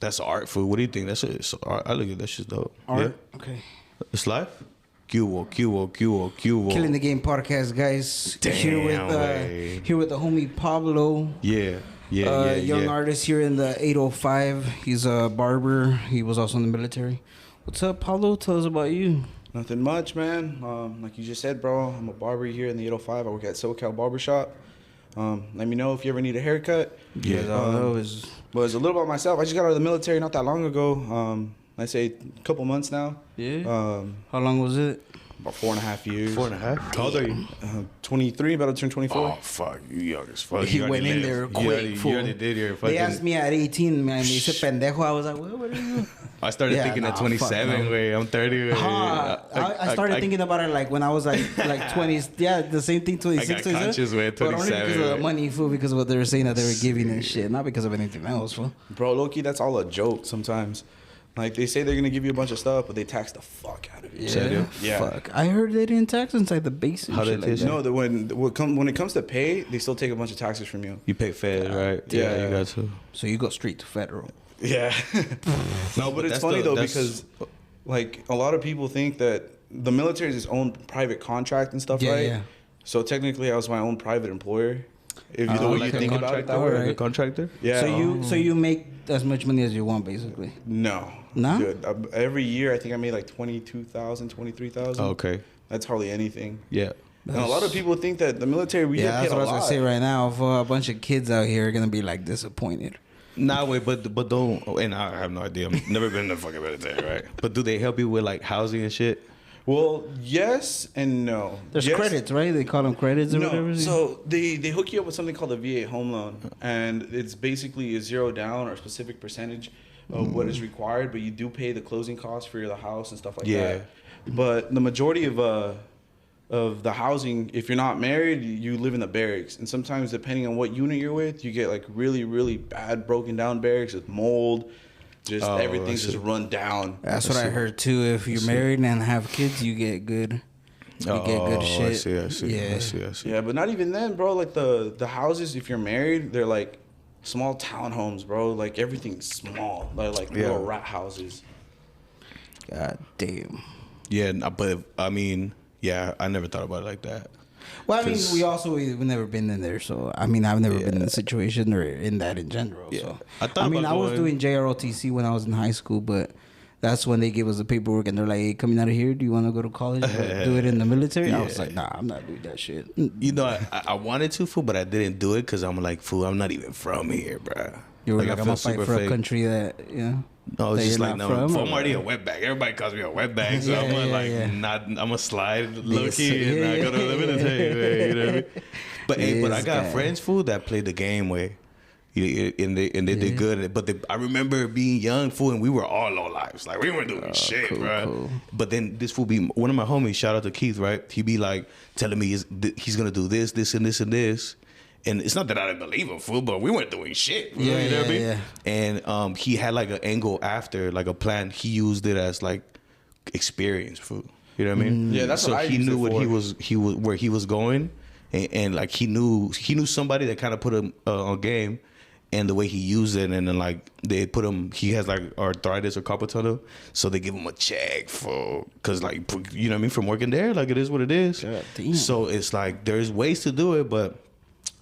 That's art, fool. What do you think? That's it. Art. I look at that shit's dope. Art? Yeah. Okay. It's live. QO. Killing the Game podcast, guys. Damn Here with the homie Pablo. Yeah. Young artist here in the 805. He's a barber. He was also in the military. What's up, Pablo? Tell us about you. Nothing much, man. Like you just said, bro, I'm a barber here in the 805. I work at SoCal Barbershop. Let me know if you ever need a haircut. Yeah. But it's a little about myself. I just got out of the military not that long ago. I say a couple months now. Yeah. How long was it? About 4.5 years. 4.5. How old are you? 23, about to turn 24. Oh fuck, you young as fuck. He You went in already there lived. quick. You already did your fucking. They asked me at 18, man. They said pendejo. I was like, what are you? I started thinking at 27. no. Wait, I'm 30. Wait. I started thinking about it like when I was like 20. Yeah, the same thing, 26, I got 27. conscious with But only 27. because of the money, fool, because of what they were saying that they were giving and shit. Not because of anything else, fool. Bro, low-key, that's all a joke sometimes. Like, they say they're going to give you a bunch of stuff, but they tax the fuck out of you. Yeah. Fuck. I heard they didn't tax inside the base and How shit they like that. No, that when it comes to pay, they still take a bunch of taxes from you. You pay Fed, right? Yeah. You got to. So you go straight to federal. Yeah. No, but it's funny though because like a lot of people think that the military is its own private contract and stuff, right? Yeah. So technically, I was my own private employer. If you the way you like a think about it that Like way. a contractor? Yeah. So you make as much money as you want, basically. No. No? Dude, every year I think I made like 22,000, 23,000. Oh, okay. That's hardly anything. Yeah. And a lot of people think that the military we get That's paid what I a was lot. gonna say right now. For a bunch of kids out here are gonna be like disappointed. Nah, wait, but don't. And I have no idea. I've never been in the fucking military, right? But do they help you with like housing and shit? Well, yes and no. There's Yes. credits, right? They call them credits or No, whatever. so they hook you up with something called a VA home loan, and it's basically a zero down or a specific percentage of what is required, but you do pay the closing costs for the house and stuff like Yeah. that. But the majority of the housing, if you're not married, you live in the barracks, and sometimes depending on what unit you're with, you get like really really bad broken down barracks with mold. Just everything's just run down. That's what I heard too. If you're married and have kids, you get good. You get good shit. I see. Yeah. I see. Yeah, but not even then, bro. Like the houses, if you're married, they're like small townhomes, bro. Like everything's small. They're like little rat houses. God damn. Yeah, but I mean, yeah, I never thought about it like that. Well, I mean, 'Cause- we've never been in there, so I mean, I've never been in a situation or in that in general. Yeah. So I I was doing JROTC when I was in high school, but that's when they gave us the paperwork and they're like, "Hey, coming out of here, do you want to go to college? Or do it in the military?" I was like, "Nah, I'm not doing that shit." You know, I wanted to, fool, but I didn't do it because I'm like, fool, I'm not even from here, bruh. You were like, I "I'm feel gonna fight super for fake. a country that No, it's that just you're like, not no, from, I'm or already a what? wetback. Everybody calls me a wetback, so Yeah, I'm gonna yeah. not. I'm gonna slide low Yes, key and not yeah, go to the yeah. military. You know what I mean? But but I This got guy. friends, fool, that played the game way. And they did good at it. But I remember being young, fool, and we were all low lives. Like, we weren't doing shit, cool, bro. cool. But then this fool be, one of my homies, shout out to Keith, right? He be like, telling me he's going to do this, and this, and this. And it's not that I didn't believe him, fool, but we weren't doing shit. Fool, Yeah, you know what I mean? yeah. And he had like an angle after, like a plan. He used it as like experience, fool. You know what I mean? Yeah, that's so what I he used knew it what for. he was where he was going, and like he knew somebody that kind of put him on game, and the way he used it, and then like they put him, he has like arthritis or carpal tunnel, so they give him a check for, cause like, you know what I mean, from working there, like it is what it is. God damn. So it's like there's ways to do it, but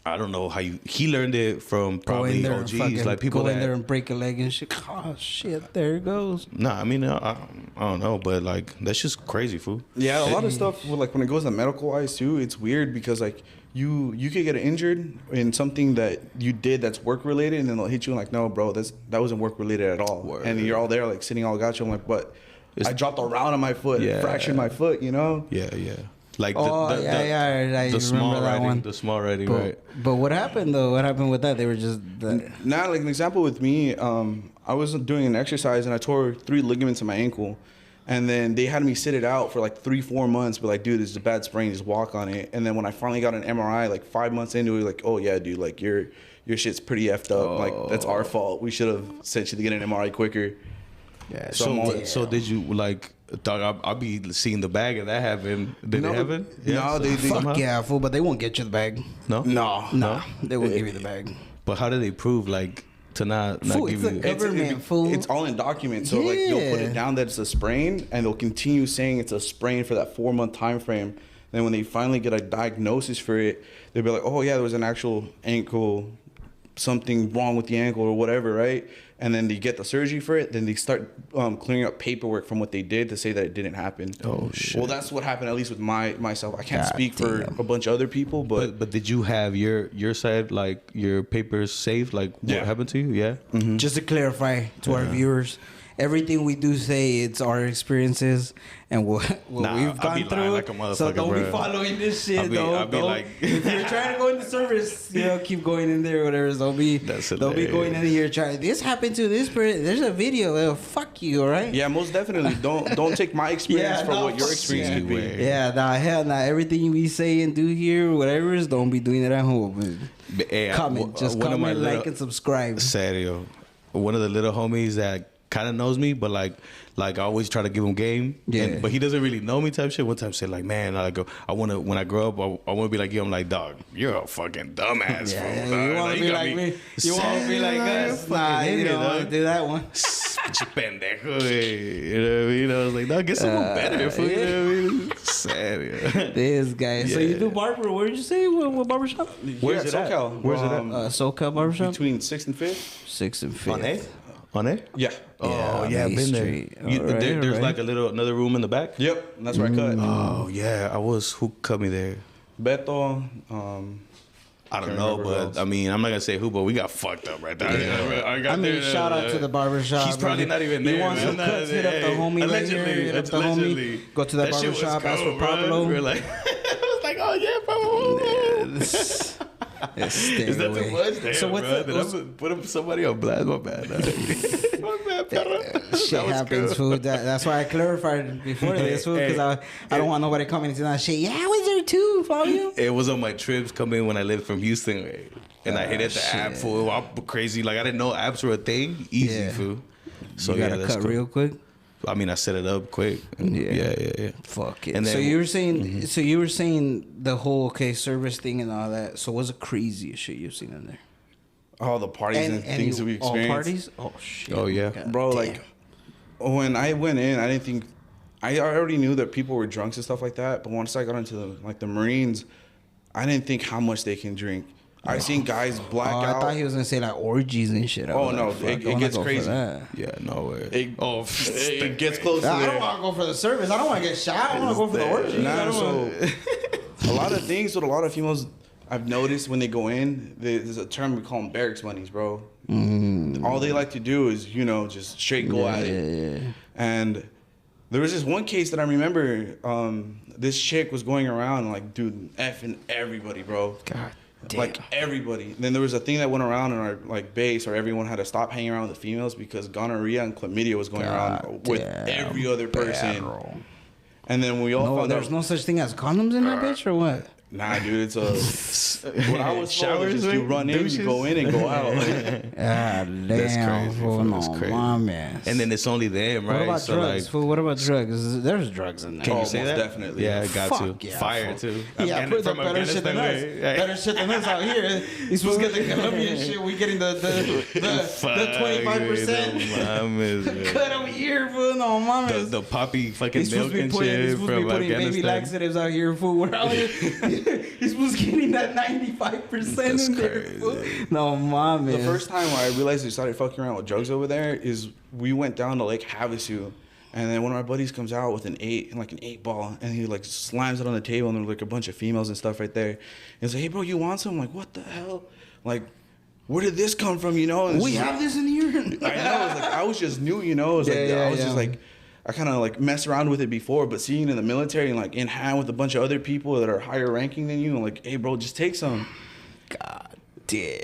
I don't know how he learned it from go in probably there and OGs, fucking like people go in that there and break a leg and shit. Oh shit, there it goes. Nah, I mean, I don't know, but like that's just crazy, fool. Yeah, a lot of stuff. Like when it goes to medical wise too, it's weird because like you could get injured in something that you did that's work related, and then they'll hit you and like, no, bro, that wasn't work related at all. Word. And you're all there like sitting all got you. I'm like, but I dropped a round on my foot, Yeah. fractured my foot, you know. Yeah. Like I the small remember that writing, one. the small writing, But, right? but what happened though? What happened with that? They were just Now, like an example with me, I was doing an exercise and I tore 3 ligaments in my ankle. And then they had me sit it out for like 3-4 months, but like, dude, this is a bad sprain, just walk on it. And then when I finally got an MRI, like 5 months into it, like, oh yeah, dude, like your shit's pretty effed up. Like that's our fault. We should have sent you to get an MRI quicker. yeah. So did you like? Thought I'll be seeing the bag of that happen. Did No, it happen? no, they Fuck yeah, fool. But they won't get you the bag. No. No. Nah, they won't give you the bag. But how did they prove like to not Fool, give it's you. a government, fool. It's all in documents. So like they'll put Yeah. it down that it's a sprain, and they'll continue saying it's a sprain for that 4-month time frame. Then when they finally get a diagnosis for it, they'll be like, oh yeah, there was an actual ankle, something wrong with the ankle or whatever, right? And then they get the surgery for it. Then they start clearing up paperwork from what they did to say that it didn't happen. Oh, shit. Well, that's what happened at least with myself. I can't God speak for damn. a bunch of other people, but But did you have your side, like your papers safe? Like what Yeah. happened to you? Yeah. Just to clarify to our viewers, everything we do say, it's our experiences and what Nah, we've I'll gone be lying through. like a motherfucker, So don't be bro. following this shit. I'll be Don't- like- if you're trying to go into service, keep going in there, whatever. Don't be That's don't be going in here trying. This happened to this person. There's a video. Fuck you, all right? yeah, most definitely. Don't take my experience Yeah, for no, what your fuck experience yeah. could be. Way. Yeah, nah, hell, nah. Everything we say and do here, whatever is, don't be doing it at home. But, hey, Comment, just one of my comment, like, little- and subscribe. Serio. One of the little homies that kind of knows me, but like I always try to give him game. Yeah. But he doesn't really know me type shit. One time said like, man, I want to, when I grow up, I want to be like you. I'm like, dog, you're a fucking dumbass. Yeah, fool, dog. you want to be got like me? You want to be sad, like dog. us? Nah, you don't want to do that one. Pinche pendejo, güey. You know what I mean? I was like, no, get someone better. Fool, you know what I mean? Serio. This guy. So you Yeah. do barber? Where did you say? What barbershop? Where's Yeah, it at? SoCal. Where's it at? SoCal barbershop. Between 6th and 5th. 6th and 5th. On it? On it? Yeah. Oh, on yeah, I've A been there. Street. You, Alright, there's alright. like another room in the back? Yep. That's where I cut. Oh, yeah. Who cut me there? Beto. I don't Can't know, remember who but else. I mean, I'm not gonna say who, but we got fucked up right there. I mean, shout out to the barbershop. He's probably not even You there. want some man. cuts? Hit up the homie right here. Hit up the homie. Go to that shit was barbershop. Ask for cold, bro. Pablo. We're like, I was like, oh yeah, bro. Stay Is that away. too much? Damn, So what's bro. the- Did I put somebody on blast? My bad. My bad, perro. Shit That was happens, cool. fool. That's why I clarified before this, fool, because I don't want nobody commenting on that shit. Yeah, I was there too, Flavio. It was on my trips coming when I lived from Houston, right? And I hit at the app, shit. fool. I'm crazy. Like, I didn't know apps were a thing. Easy, Yeah. fool. So, You yeah, gotta that's cut cool. real quick. I mean, I set it up quick. Yeah. Yeah. Fuck it. And So then- you were saying, the whole service thing and all that. So what's the craziest shit you've seen in there? All the parties and, things that we experienced. parties? Oh shit. Oh, yeah. God Bro, damn. like, when I went in, I didn't think... I already knew that people were drunks and stuff like that, but once I got into the Marines, I didn't think how much they can drink. I seen guys black Oh, I out. thought he was gonna say like orgies and shit. I Oh, was no, like, fuck, it I wanna gets go for crazy. that. Yeah, no way. It gets close to I there. don't want to go for the service. I don't want to get shot. I want to go for the orgies. I Nah, don't so wanna- a lot of things with a lot of females I've noticed when they go in, there's a term we call them barracks bunnies, bro. All they like to do is, just straight go at it. Yeah. And there was this one case that I remember. This chick was going around like, dude, effing everybody, bro. God damn. Like everybody. Then there was a thing that went around in our base, or everyone had to stop hanging around with the females because gonorrhea and chlamydia was going around with damn, every other person. bro. And then we all No, found there's out. no such thing as condoms in that bitch, or what? Nah, dude, it's a. What I was Showers, showers, you like, run in, douches? you go in, and go out. Ah, damn, crazy, fool. fool. No, That's crazy. my man. And then it's only them, right? what about So, drugs? like, Fool? What about drugs? There's drugs in there. can Oh, you say most that? definitely. Yeah, got Fuck to. yeah, Fire, fool. too. Yeah, put the From better shit than us. Afghanistan, way. Better shit than us out here. These supposed to get the Colombian shit. We getting the 25% Mames, cut over here, fool. No, mames. the poppy fucking He's milk supposed to be and putting, shit he's supposed to from be putting baby Afghanistan. laxatives out here, fool. We're out here. He's supposed to be getting that 95% That's in there, crazy. fool. No, mames. The first time I realized they started fucking around with drugs over there is we went down to Lake Havasu, and then one of my buddies comes out with an 8 ball, and he like slams it on the table, and there's like a bunch of females and stuff right there. And he's like, "Hey, bro, you want some?" I'm like, "What the hell? Like, where did this come from?" And it's we just have this in here. I know. It's like I was just new, It was like Yeah, I was yeah. just like. I kind of like messed around with it before, but seeing in the military and like in hand with a bunch of other people that are higher ranking than you, and like, hey, bro, just take some. God damn.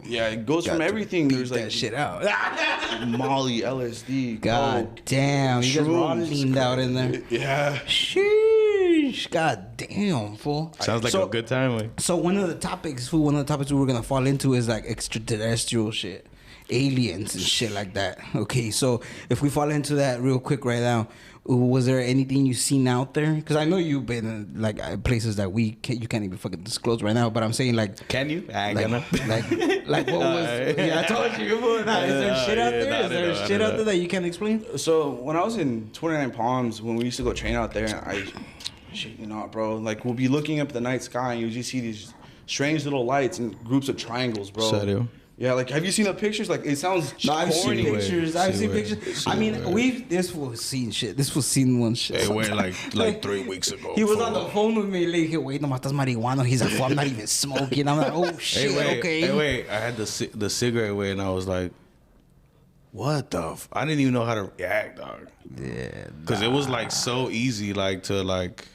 Yeah, it goes Got from to everything. beat There's like that shit out. Molly, LSD. God coke, damn. You guys were all shrooms. leaned out in there. Yeah. Sheesh. God damn, fool. Sounds like So- a good time. Like. So one of the topics we were gonna fall into is like extraterrestrial shit. aliens and shit like that. Okay, so if we fall into that real quick right now, was there anything you seen out there? Because I know you've been in, like places that you can't even fucking disclose right now. But I'm saying like, Can you? I ain't like, gonna. like what was? Yeah, I told you. Is there shit out there? Is there shit out there that you can't explain? So when I was in 29 Palms, when we used to go train out there, shit, you know, bro, like we'll be looking up at the night sky and you just see these strange little lights and groups of triangles, bro. Serio? Yeah, like have you seen the pictures? Like it sounds No, I've corny. seen pictures. I've seen way. pictures. See I mean, way. this was seen shit. This was seen one shit. They went like 3 weeks ago. He was fool. on the phone with me. Like, wait, no matas marihuana. He's like, well, I'm not even smoking. I'm like, oh shit, okay. Hey, wait. I had the cigarette away, and I was like, "What the?" I didn't even know how to react, dog. Yeah, Because it was like so easy, like to like.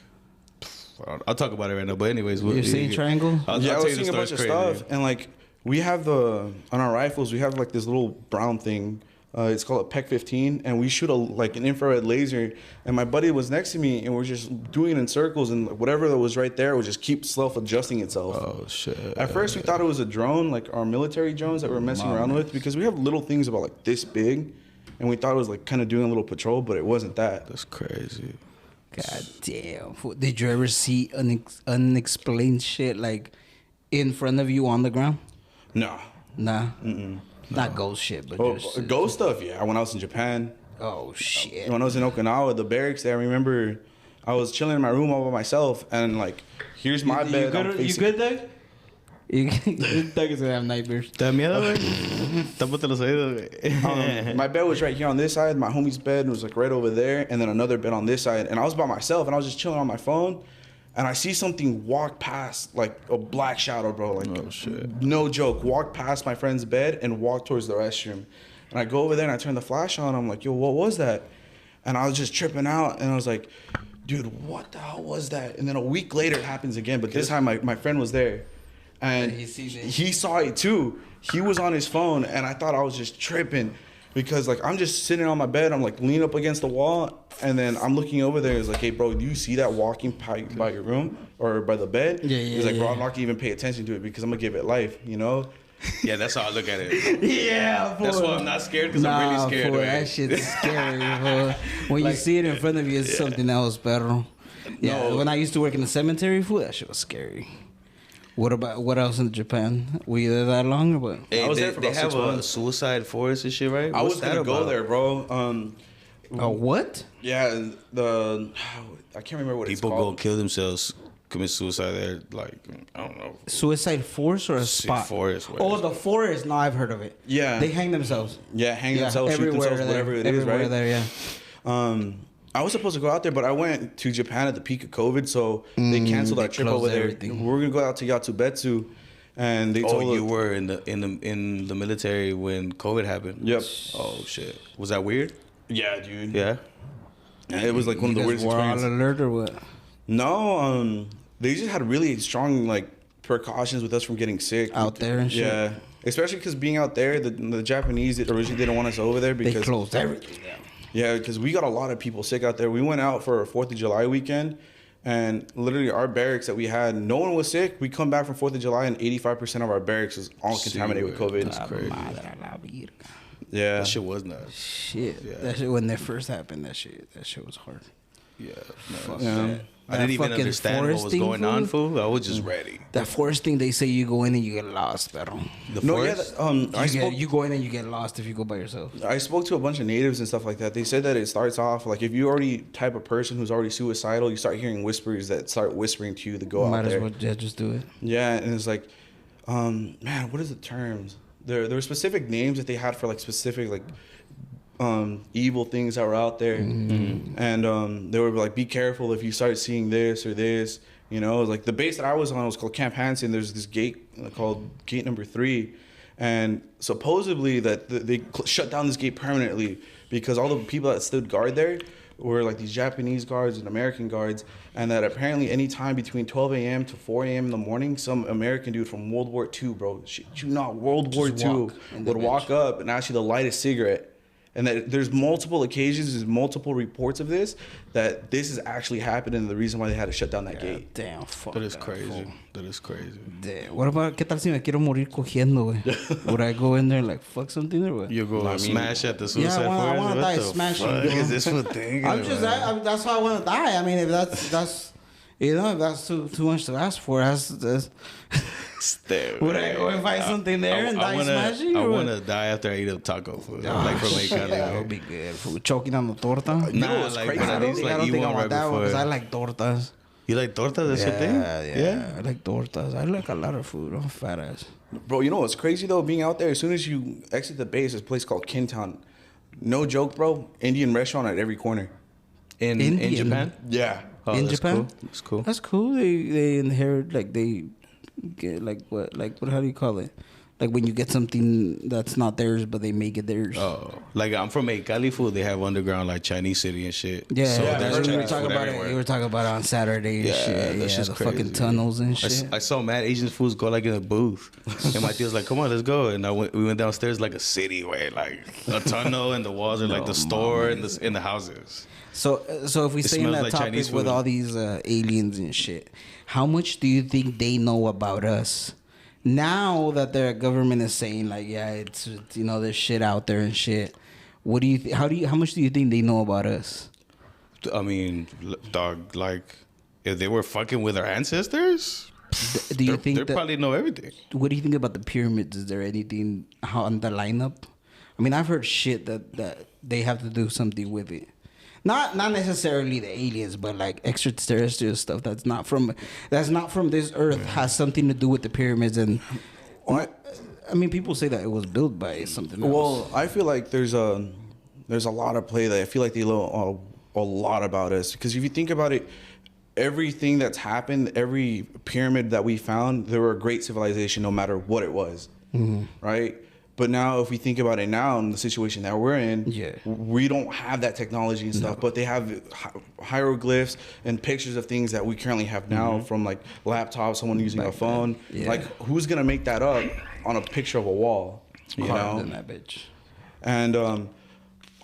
I'll talk about it right now. But anyways, You're seeing triangle? I'll Yeah, I tell was you the seeing a bunch of story. stuff, and like we have on our rifles, we have like this little brown thing. It's called a PEC 15, and we shoot like an infrared laser. And my buddy was next to me, and we're just doing it in circles, and whatever that was right there would just keep self-adjusting itself. Oh shit! At first, we thought it was a drone, like our military drones that we're messing around with, because we have little things about like this big, and we thought it was like kind of doing a little patrol, but it wasn't that. That's crazy. God damn. Did you ever see unexplained shit like in front of you on the ground? No. Nah. Not ghost shit, but Oh, just ghost stuff, yeah. When I was in Japan, oh shit. when I was in Okinawa, the barracks there, I remember I was chilling in my room all by myself, and like, here's my bed. I'm You facing- good, Doug? Doug is gonna have nightmares. ¿Te da miedo, güey? Tápate los oídos, güey. My bed was right here on this side. My homie's bed was like right over there, and then another bed on this side. And I was by myself, and I was just chilling on my phone, and I see something walk past, like a black shadow, bro. Like, Oh, shit. no joke, walk past my friend's bed and walk towards the restroom. And I go over there and I turn the flash on. I'm like, yo, what was that? And I was just tripping out, and I was like, dude, what the hell was that? And then a week later, it happens again, but this time my friend was there. And He sees it. he saw it too. He was on his phone, and I thought I was just tripping because like I'm just sitting on my bed. I'm like leaning up against the wall, and then I'm looking over there. It's like, hey, bro, do you see that walking by your room or by the bed? Yeah, He's like, bro, yeah. I'm not gonna even pay attention to it because I'm gonna give it life, you know? Yeah, that's how I look at it. Yeah, That's why I'm not scared because I'm really scared. fool, Right? that shit's scary, fool. When you see it in front of you, it's something else, pero. Yeah, No. when I used to work in the cemetery, fool, that shit was scary. What else in Japan? Were you there that long or what? Hey, I was they, there for they about have 6 a months. suicide forest and shit, right? I What's was that gonna go about? there, bro. What? Yeah, I can't remember what People it's go called. kill themselves, commit suicide there. Like I don't know. Suicide forest or a spot? forest, where- Oh, the forest. No, I've heard of it. Yeah. They hang themselves. Yeah, hang themselves, shoot everywhere themselves, there. whatever it is, Everywhere right? there, yeah. I was supposed to go out there, but I went to Japan at the peak of COVID, so they canceled our they trip closed over there. everything. We were gonna go out to Yatubetsu, and they told Oh, you us, were in the military when COVID happened. Yep. Oh shit. Was that weird? Yeah, dude. Yeah. Yeah, it was like one of the You guys weirdest were on experiences. alert or what? No, they just had really strong like precautions with us from getting sick Out there and shit? Yeah, especially because being out there, the Japanese originally didn't want us over there They because closed everything down. yeah, because we got a lot of people sick out there. We went out for a 4th of July weekend, and literally our barracks that we had, no one was sick. We come back from 4th of July, and 85% of our barracks was all contaminated with COVID. That's crazy. Madre la virga. Yeah, That shit was nuts. Shit. Yeah. That shit, when that first happened, that shit was hard. Yeah. Fuck Yeah. that. I That didn't even fucking understand what forest was thing, going on, fool. fool. I was just ready. That forest thing, they say you go in and you get lost, pero. The no, yeah. forest. You go in and you get lost if you go by yourself. I spoke to a bunch of natives and stuff like that. They said that it starts off like if you already type of person who's already suicidal, you start hearing whispers that start whispering to you to go Might out as there. well just do it. Yeah, and it's like, man, what is the terms? There were specific names that they had for like specific like evil things that were out there, and they were like, be careful if you start seeing this or this. You know, like the base that I was on was called Camp Hansen. There's this gate called Gate Number 3, and supposedly that they shut down this gate permanently because all the people that stood guard there were like these Japanese guards and American guards, and that apparently any time between 12 a.m. to 4 a.m. in the morning, some American dude from World War II, bro, shit you not, World War Just II, walk in the would walk bench. up and ask you to light a cigarette. and that there's multiple occasions, there's multiple reports of this, that this is actually happening, and the reason why they had to shut down that gate. Damn, fuck. That is crazy. That is crazy. Damn. What about, ¿qué tal si me quiero morir cogiendo, güey? Would I go in there like fuck something or what? You go smash at the suicide I forest? wanna What die the smashing, fuck bro. is this one thing? That's how I want to die. I mean, if that's you know, if that's too much to ask for, that's would I go and find something there and die smashing? I or want what? to die after I eat a taco food. Like from Shit, that would Mexicali. be good. Food. Choking on the torta. Nah, what's like, crazy? but I at don't least think, I like don't eat think I one want right that one because I before. like tortas. You like tortas? That's your thing? Yeah, I like tortas. I like a lot of food. I'm fat ass. Bro, you know what's crazy though? Being out there, as soon as you exit the base, there's a place called Kintown. No joke, bro. Indian restaurant at every corner. In Indian? Japan? Yeah. Oh, In that's Japan? Cool. That's cool. That's cool. They inherit like they get like what how do you call it? Like when you get something that's not theirs but they make it theirs. Oh, like I'm from Mexicali food. They have underground like Chinese city and shit. Yeah, so yeah, there's we were Chinese talking food about everywhere. it. You were talking about it on Saturday and shit. that's Yeah, just the crazy. fucking tunnels and I shit. I saw mad Asian foods go like in a booth, and my tia was like, "Come on, let's go." And we went downstairs like a city way, like a tunnel, and the walls are like the store and the houses. So if we It stay in smells that like topic Chinese with food. all these aliens and shit, how much do you think they know about us? Now that their government is saying like, yeah, it's you know, there's shit out there and shit. What do you how much do you think they know about us? I mean, dog, like if they were fucking with our ancestors, Do you think they that, probably know everything. what do you think about the pyramids? Is there anything on the lineup? I mean, I've heard shit that they have to do something with it. Not necessarily the aliens, but like extraterrestrial stuff that's not from this earth has something to do with the pyramids. And I mean, people say that it was built by something else. Well, I feel like there's a lot of play that I feel like they know a lot about us, because if you think about it, everything that's happened, every pyramid that we found, they were a great civilization no matter what it was, right? But now, if we think about it now in the situation that we're in, Yeah. we don't have that technology and stuff, but they have hieroglyphs and pictures of things that we currently have now from like laptops, someone using a phone. Yeah. Like, who's gonna make that up on a picture of a wall? You Carved know? in that bitch. And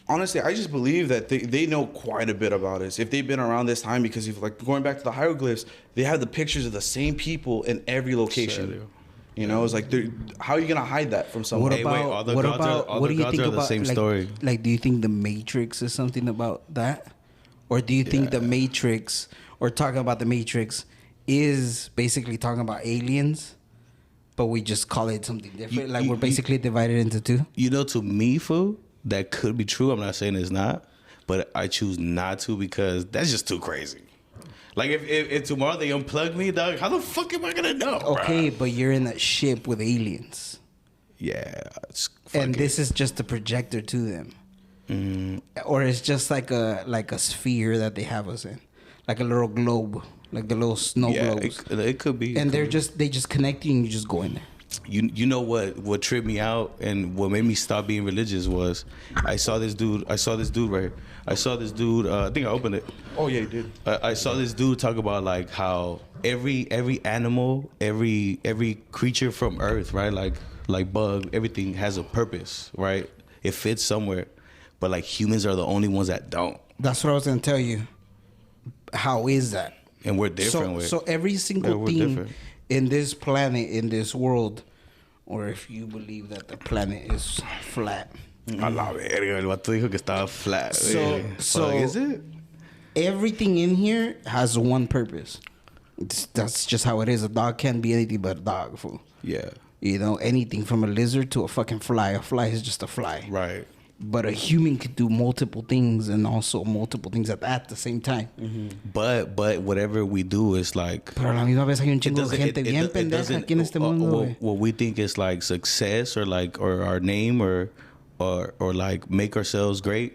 honestly, I just believe that they know quite a bit about us. If they've been around this time, because if like going back to the hieroglyphs, they have the pictures of the same people in every location. Serio. You know, it's like, how are you gonna hide that from someone? What Hey, wait, about all the what gods are- about all what the do you gods think are the about same like, story. like do you think the Matrix is something about that, or do you think the Matrix, or talking about the Matrix, is basically talking about aliens, but we just call it something different? Like we're basically divided into two. You know, to me, fool, that could be true. I'm not saying it's not, but I choose not to because that's just too crazy. Like if tomorrow they unplug me, dog, how the fuck am I gonna know? Okay, bruh? but you're in a ship with aliens, Yeah, and this is just a projector to them, or it's just like a sphere that they have us in, like a little globe, like the little snow globes. it could be. And It could be. they just connect you and you just go in there. You know what tripped me out and what made me stop being religious was I saw this dude right here. I saw this dude. I think I opened it. Oh yeah, you did. I saw this dude talk about like how every animal, every creature from Earth, right? Like bug, everything has a purpose, right? It fits somewhere, but like humans are the only ones that don't, That's what I was gonna tell you. How is that? and we're different. So every single we're thing different. in this planet, in this world, or if you believe that the planet is flat, A la verga, el vato dijo que estaba flat. So- so- Fuck, is it? everything in here has one purpose. That's just how it is. A dog can't be anything but a dog, fool. Yeah, You know, anything from a lizard to a fucking fly. A fly is just a fly. right. But a human could do multiple things and also multiple things at the same time. But whatever we do is like Pero a la misma vez hay un it chingo de doesn't- gente it- bien it pendeja doesn't- aquí en este mundo, güey. what we think is like success or like or our name or like make ourselves great.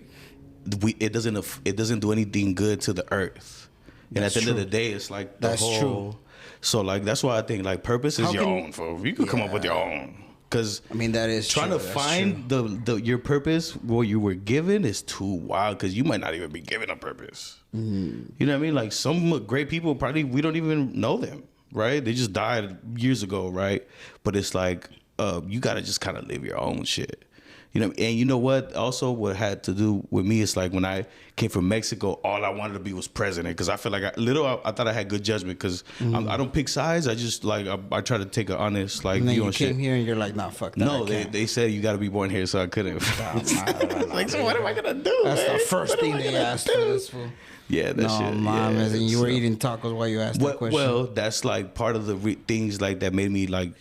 It doesn't do anything good to the earth. And That's at the end of true. the day, it's like the That's whole. true. So like that's why I think like purpose is How your can- own. Fool. You could come up with your own. Because I mean, that is trying true. to That's find the your purpose, what you were given, is too wild. Because you might not even be given a purpose. Mm-hmm. You know what I mean? Like some great people, probably we don't even know them, right? They just died years ago, right? But it's like you got to just kind of live your own shit. You know, and you know what? Also, what had to do with me is like when I came from Mexico, all I wanted to be was president because I feel like I thought I had good judgment because I don't pick sides. I just like I try to take an honest like And then view you on came shit. here and you're like, nah, fuck that. No, I can't. they said you got to be born here, so I couldn't. Like, so what am I gonna do? That's man? the first thing they asked for this fool. Yeah, that No, shit. mom, yeah, and you were so- eating tacos while you asked that question. Well, that's like part of the things like that made me like.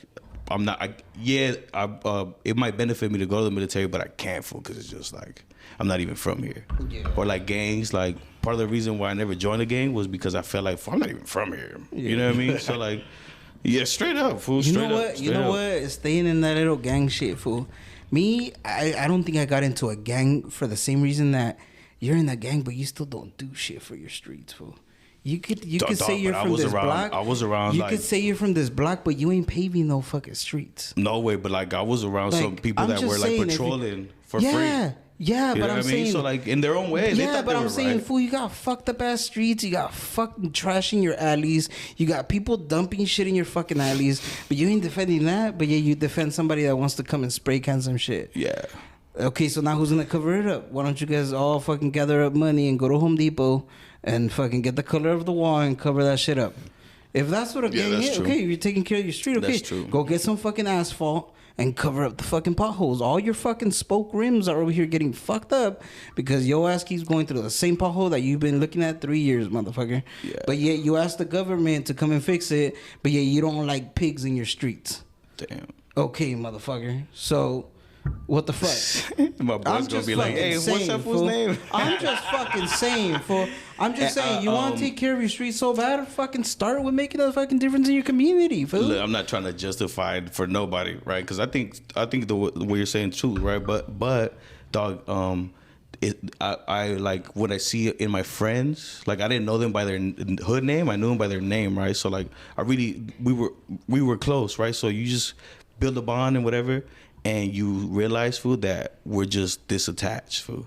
I'm not. It might benefit me to go to the military, but I can't because it's just like I'm not even from here. Yeah. Or like gangs. Like part of the reason why I never joined a gang was because I felt like I'm not even from here. You know what I mean? So like, yeah, straight up, fool. You Straight know up, what? straight You know up. what? Staying in that little gang shit, fool. Me, I don't think I got into a gang for the same reason that you're in a gang, but you still don't do shit for your streets, fool. You could Dog, say you're but I from was this around- block. I was around, You like- could say you're from this block, but you ain't paving no fucking streets. No way, but like I was around some Like, people I'm that just were like saying, if you- patrolling for Yeah, free. yeah, You but know I'm what I mean? saying, So like in their own way, they yeah, thought but they I'm were saying, right. fool, you got fucked up ass streets. You got fucking trash in your alleys. You got people dumping shit in your fucking alleys. But you ain't defending that. But yeah, you defend somebody that wants to come and spray can some shit. Yeah. Okay, so now who's gonna cover it up? Why don't you guys all fucking gather up money and go to Home Depot and fucking get the color of the wall and cover that shit up? If that's what a Yeah, gang that's is, true. okay, you're taking care of your street. Okay, That's true. go get some fucking asphalt and cover up the fucking potholes. All your fucking spoke rims are over here getting fucked up because your ass keeps going through the same pothole that you've been looking at 3 years, motherfucker. Yeah. But yet you ask the government to come and fix it, but yet you don't like pigs in your streets. Damn. Okay, motherfucker. So, what the fuck? My boy's gonna be like, hey, what's that fool's fool. name? I'm just fucking saying, fool. I'm just saying, you want to take care of your street so bad, fucking start with making a fucking difference in your community, fool. Look, I'm not trying to justify it for nobody, right? Because I think what you're saying is true, right? But dog, I like what I see in my friends. Like I didn't know them by their hood name. I knew them by their name, right? So like we were close, right? So you just build a bond and whatever, and you realize, fool, that we're just disattached, fool.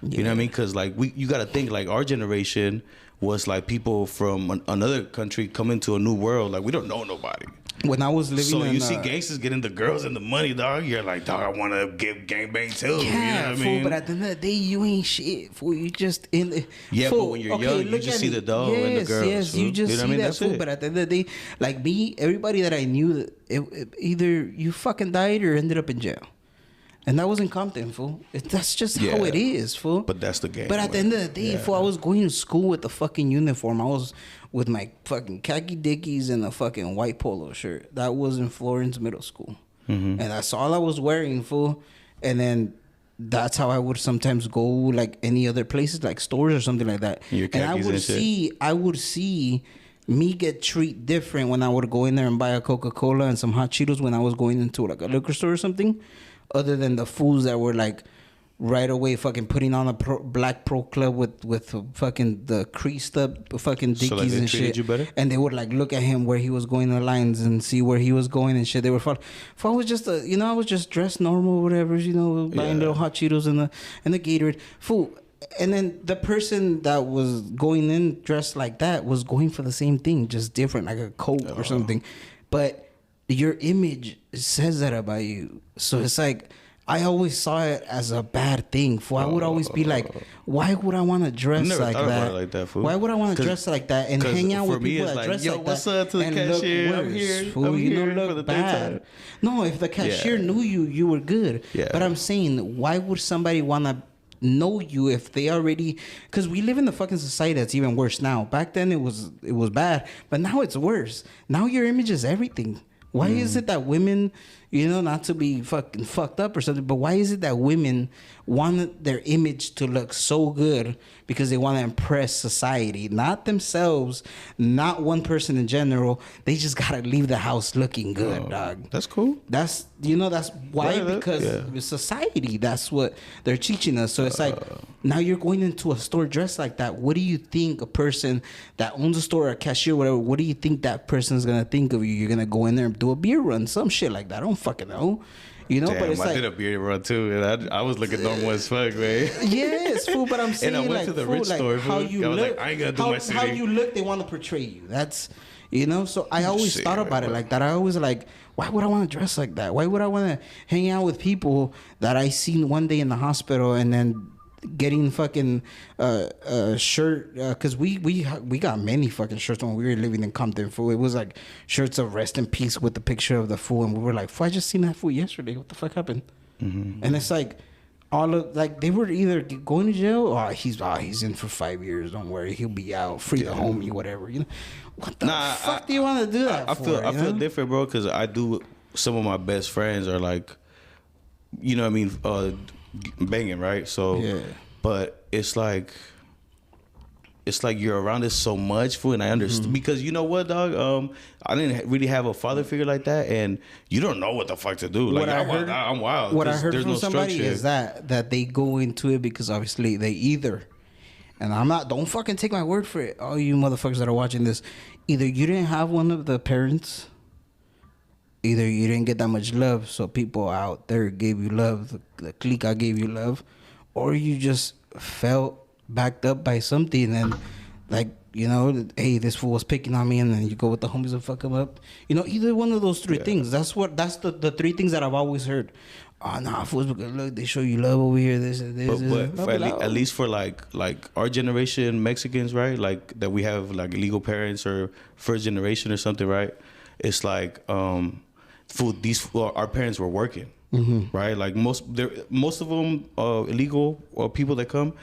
You know what I mean? Because like you got to think like our generation was like people from another country coming to a new world. Like we don't know nobody. When I was living So in you see gangsters getting the girls and the money, dog. You're like, dog, I want to get gangbang too. yeah, you know what fool, I mean? but at the end of the day, you ain't shit, fool. You just in the Yeah, fool, but when you're young, you look just at see me. the dough and the girls, Yes, fool. you just You know what I see mean? that, That's fool. it. But at the end of the day, like me, everybody that I knew, either you fucking died or ended up in jail. And that was in Compton, fool. That's just how Yeah. it is, fool. But that's the game. But at the end of the day, fool, I was going to school with the fucking uniform. I was with my fucking khaki dickies and a fucking white polo shirt. That was in Florence Middle School. Mm-hmm. And that's all I was wearing, fool. And then that's how I would sometimes go, like any other places, like stores or something like that. Your And I khakis would and shit? I would see me get treated different when I would go in there and buy a Coca-Cola and some hot Cheetos when I was going into like a liquor store or something, other than the fools that were like right away fucking putting on a black pro club with fucking the creased up fucking dickies So, like, they and treated shit. you better? And they would like look at him where he was going the lines and see where he was going and shit. They were fun. If I was just I was just dressed normal, whatever, buying Yeah. little hot Cheetos and the Gatorade. Fool. And then the person that was going in dressed like that was going for the same thing, just different, like a coat or something. But your image says that about you. So it's like, I always saw it as a bad thing. Fool. I would always be like, why would I want to dress never like thought that? about it like that, fool. Why would I want to 'Cause- dress like that and 'cause hang out for with me, people it's that like, dress yo, like what's that up to the and look cashier? I'm worse, here. fool. I'm You here don't for look the third bad. time. No, if the cashier Yeah. knew you were good. Yeah. But I'm saying, why would somebody want to know you if they already? Because we live in the fucking society that's even worse now. Back then it was bad, but now it's worse. Now your image is everything. Why is it that women, not to be fucking fucked up or something, but why is it that women want their image to look so good because they want to impress society, not themselves, not one person in general? They just gotta leave the house looking good, dog. That's cool. That's why, Yeah, because yeah. with society, that's what they're teaching us. So it's like, now you're going into a store dressed like that. What do you think a person that owns a store or a cashier, whatever, what do you think that person's gonna think of you? You're gonna go in there and do a beer run, some shit like that. I don't fucking know. Damn, But it's I like, did a beer run too, and I was looking normal as fuck, man. yes, fool. But I'm saying, I went like, to the fool, rich like store, how fool. you I was look, like, I ain't gonna do how, my how city. you look, they want to portray you. That's, You know, so I always Shit, thought about it but- like that. I always like, why would I want to dress like that? Why would I want to hang out with people that I seen one day in the hospital and then getting fucking shirt? Because we got many fucking shirts when we were living in Compton. Fool, it was like shirts of rest in peace with the picture of the fool, and we were like, fool, I just seen that fool yesterday. What the fuck happened? And it's like, all of like they were either going to jail or he's in for 5 years. Don't worry, he'll be out. Free the homie, whatever. You know, what the fuck do you want to do that I for? feel you know? different, bro, because I do. Some of my best friends are like, you know what I mean, banging, right? So, Yeah. but it's like you're around it so much, fool, and I understand because you know what, dog. I didn't really have a father figure like that, and you don't know what the fuck to do. Like I'm wild. What I 'cause heard there's from no somebody structure. is that they go into it because obviously they either, and I'm not. Don't fucking take my word for it. All you motherfuckers that are watching this, either you didn't have one of the parents. Either you didn't get that much love, so people out there gave you love, the clique gave you love, or you just felt backed up by something and like, you know, hey, this fool was picking on me, and then you go with the homies and fuck him up. You know, either one of those three things. That's the three things that I've always heard. Oh, nah, fools, because look, they show you love over here, this and this. But for at least for like our generation Mexicans, right? Like that we have like illegal parents or first generation or something, right? It's like our parents were working, right? Like most of them illegal people that come,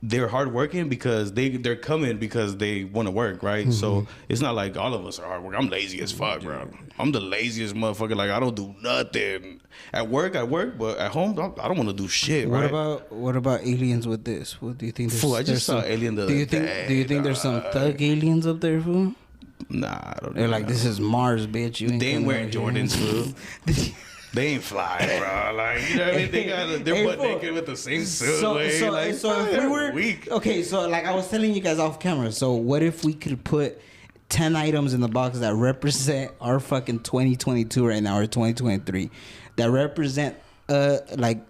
they're hardworking because they're coming because they want to work, right? So it's not like all of us are hard work. I'm lazy as fuck, bro. I'm the laziest motherfucker. Like I don't do nothing at work, but at home I don't want to do shit. What right? what about aliens with this? What do you think? Fool, I just saw some, Alien the do you other think day, Do you think there's some thug aliens up there, fool? Nah, I don't. They're know. like, this is Mars, bitch. You ain't They ain't coming wearing over here." Jordans, fool. They ain't flying, bro. Like, you know what I mean? They're Hey, butt fool. naked with the same suit. So if we were weak. okay, so like I was telling you guys off camera. So what if we could put 10 items in the box that represent our fucking 2022 right now, or 2023, that represent like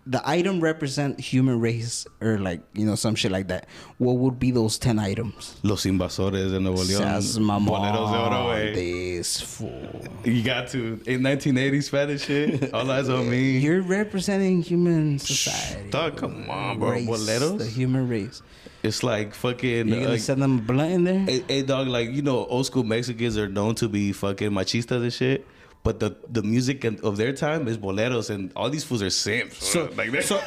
the item represent human race, or like, you know, some shit like that. What would be those 10 items? Los invasores de Nuevo León. Seas mamón, Boleros de oro, güey. this fool. You got to. In 1980s Spanish shit. All eyes on me. You're representing human society. Dog, come on, bro. Race, Boleros? the human race. It's like fucking. You're gonna like, send them a blunt in there? hey, dog, like, you know, old school Mexicans are known to be fucking machistas and shit. But the music of their time is boleros, and all these fools are simps. So- like that. so-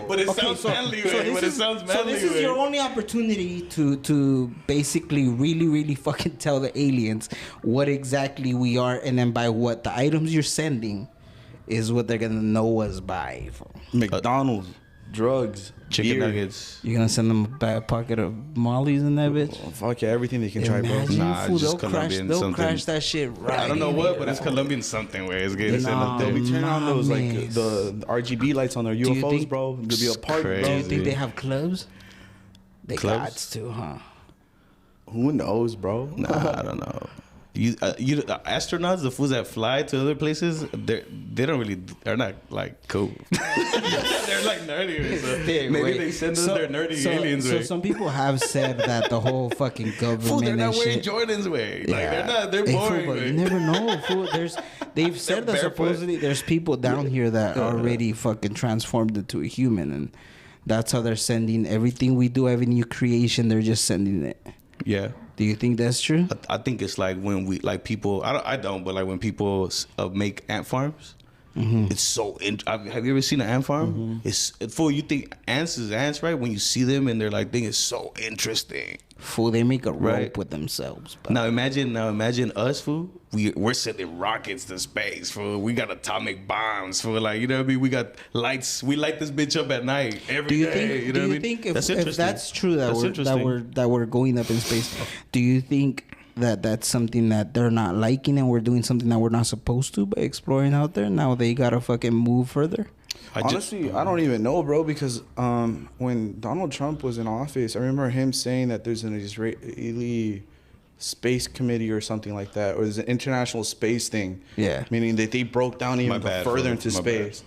but it sounds manly, way. But it sounds manly, so this is way. your only opportunity to basically really fucking tell the aliens what exactly we are, and then by what the items you're sending is what they're gonna know us by. McDonald's, drugs, Chicken beer. nuggets. You're gonna send them a bad pocket of mollies in that bitch? Oh, fuck yeah, everything they can try, bro. Imagine, Nah, fool, just they'll Colombian they'll something. crash that shit right. I don't know in what, there. but it's Colombian something way. It's getting sent Nah, up They'll there. be turning on those like Mames. the RGB lights on their you UFOs, think- bro. There'll be a park, Crazy. Do you bro. think they have clubs? They Clubs? got to, huh? Who knows, bro? Nah, I don't know. Astronauts, the fools that fly to other places, they're not like cool. They're like nerdy. So maybe they send us their nerdy aliens. So way. some people have said that the whole fucking government Fool, they're not and wearing shit. Jordans way. Like they're Hey, fool, boring. but you way. never know, fool. They've said that barefoot. supposedly there's people down here that already fucking transformed into a human, and that's how they're sending everything we do, every new creation. They're just sending it. Yeah. Do you think that's true? I think it's like when we like people. I don't, but like when people make ant farms, it's so. Have you ever seen an ant farm? It's for you think ants is ants, right? When you see them and they're like, thing is so interesting. Fool, they make a rope Right. with themselves. But Now imagine us, fool. We're sending rockets to space, fool. We got atomic bombs, fool. Like, you know what I mean? We got lights. We light this bitch up at night every do you day, think? you know Do what I you mean? think if interesting. that's true That's that interesting. we're going up in space, do you think that that's something that they're not liking, and we're doing something that we're not supposed to by exploring out there? Now they gotta fucking move further. Honestly, I don't even know, bro, because when Donald Trump was in office, I remember him saying that there's an Israeli space committee or something like that, or there's an international space thing. Yeah. Meaning that they broke down even bad, further fool. into My bad. space.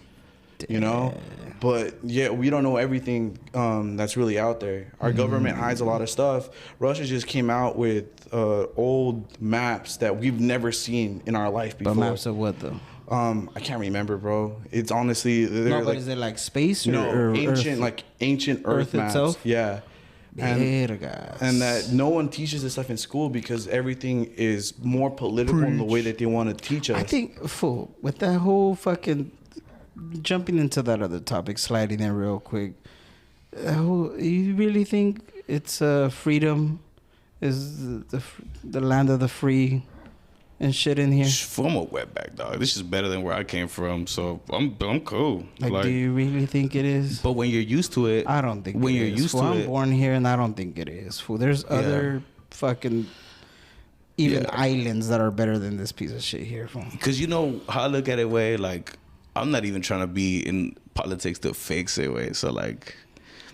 you know. But yeah, we don't know everything that's really out there. Our government hides a lot of stuff. Russia just came out with old maps that we've never seen in our life before. But maps of what though? I can't remember, bro. It's honestly No, but is it like space or ancient, Earth? like ancient Earth maps. itself? Yeah. Vergas. And that no one teaches this stuff in school because everything is more political in the way that they want to teach us. I think, fool, with that whole fucking jumping into that other topic, sliding in real quick. You really think it's freedom is the land of the free and shit in here? I'm a wetback, dog. This is better than where I came from, so I'm cool. Like, do you really think it is? But when you're used to it, I don't think when it you're is. used Fool, to I'm it, born here, and I don't think it is. Fool, there's other fucking even islands that are better than this piece of shit here. Fool. because you know how I look at it, way like I'm not even trying to be in politics to fix it, way. So like.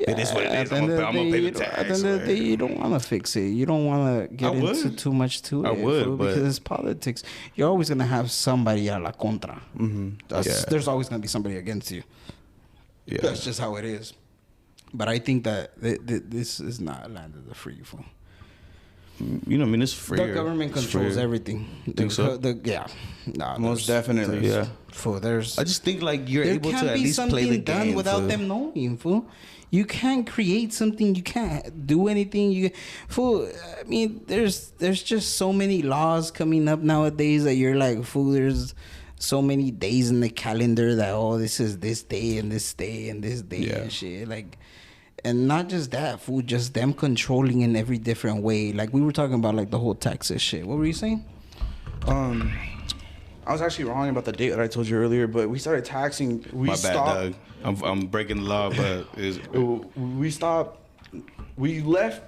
It is what it is. I'm gonna pay the tax. At the end of the day, you don't want to fix it. You don't want to get into too much to it. I would, fool, because it's politics. You're always gonna have somebody a la contra. There's always gonna be somebody against you. Yeah. That's just how it is. But I think that this is not land of the free. Fool. You know, I mean, it's free. The government controls everything. Think so? Yeah. Nah, Most definitely. Yeah. Fool, there's. I just think like you're There able can't to at be least something play the done game without fool. them knowing, fool. You can't create something. You can't do anything. Fool. I mean, there's just so many laws coming up nowadays that you're like, fool. There's so many days in the calendar that this is this day and this day and this day and shit. Like, and not just that, fool. Just them controlling in every different way. Like we were talking about, like the whole Texas shit. What were you saying? I was actually wrong about the date that I told you earlier, but we started taxing. My bad, Doug. I'm breaking the law, but we stopped. We left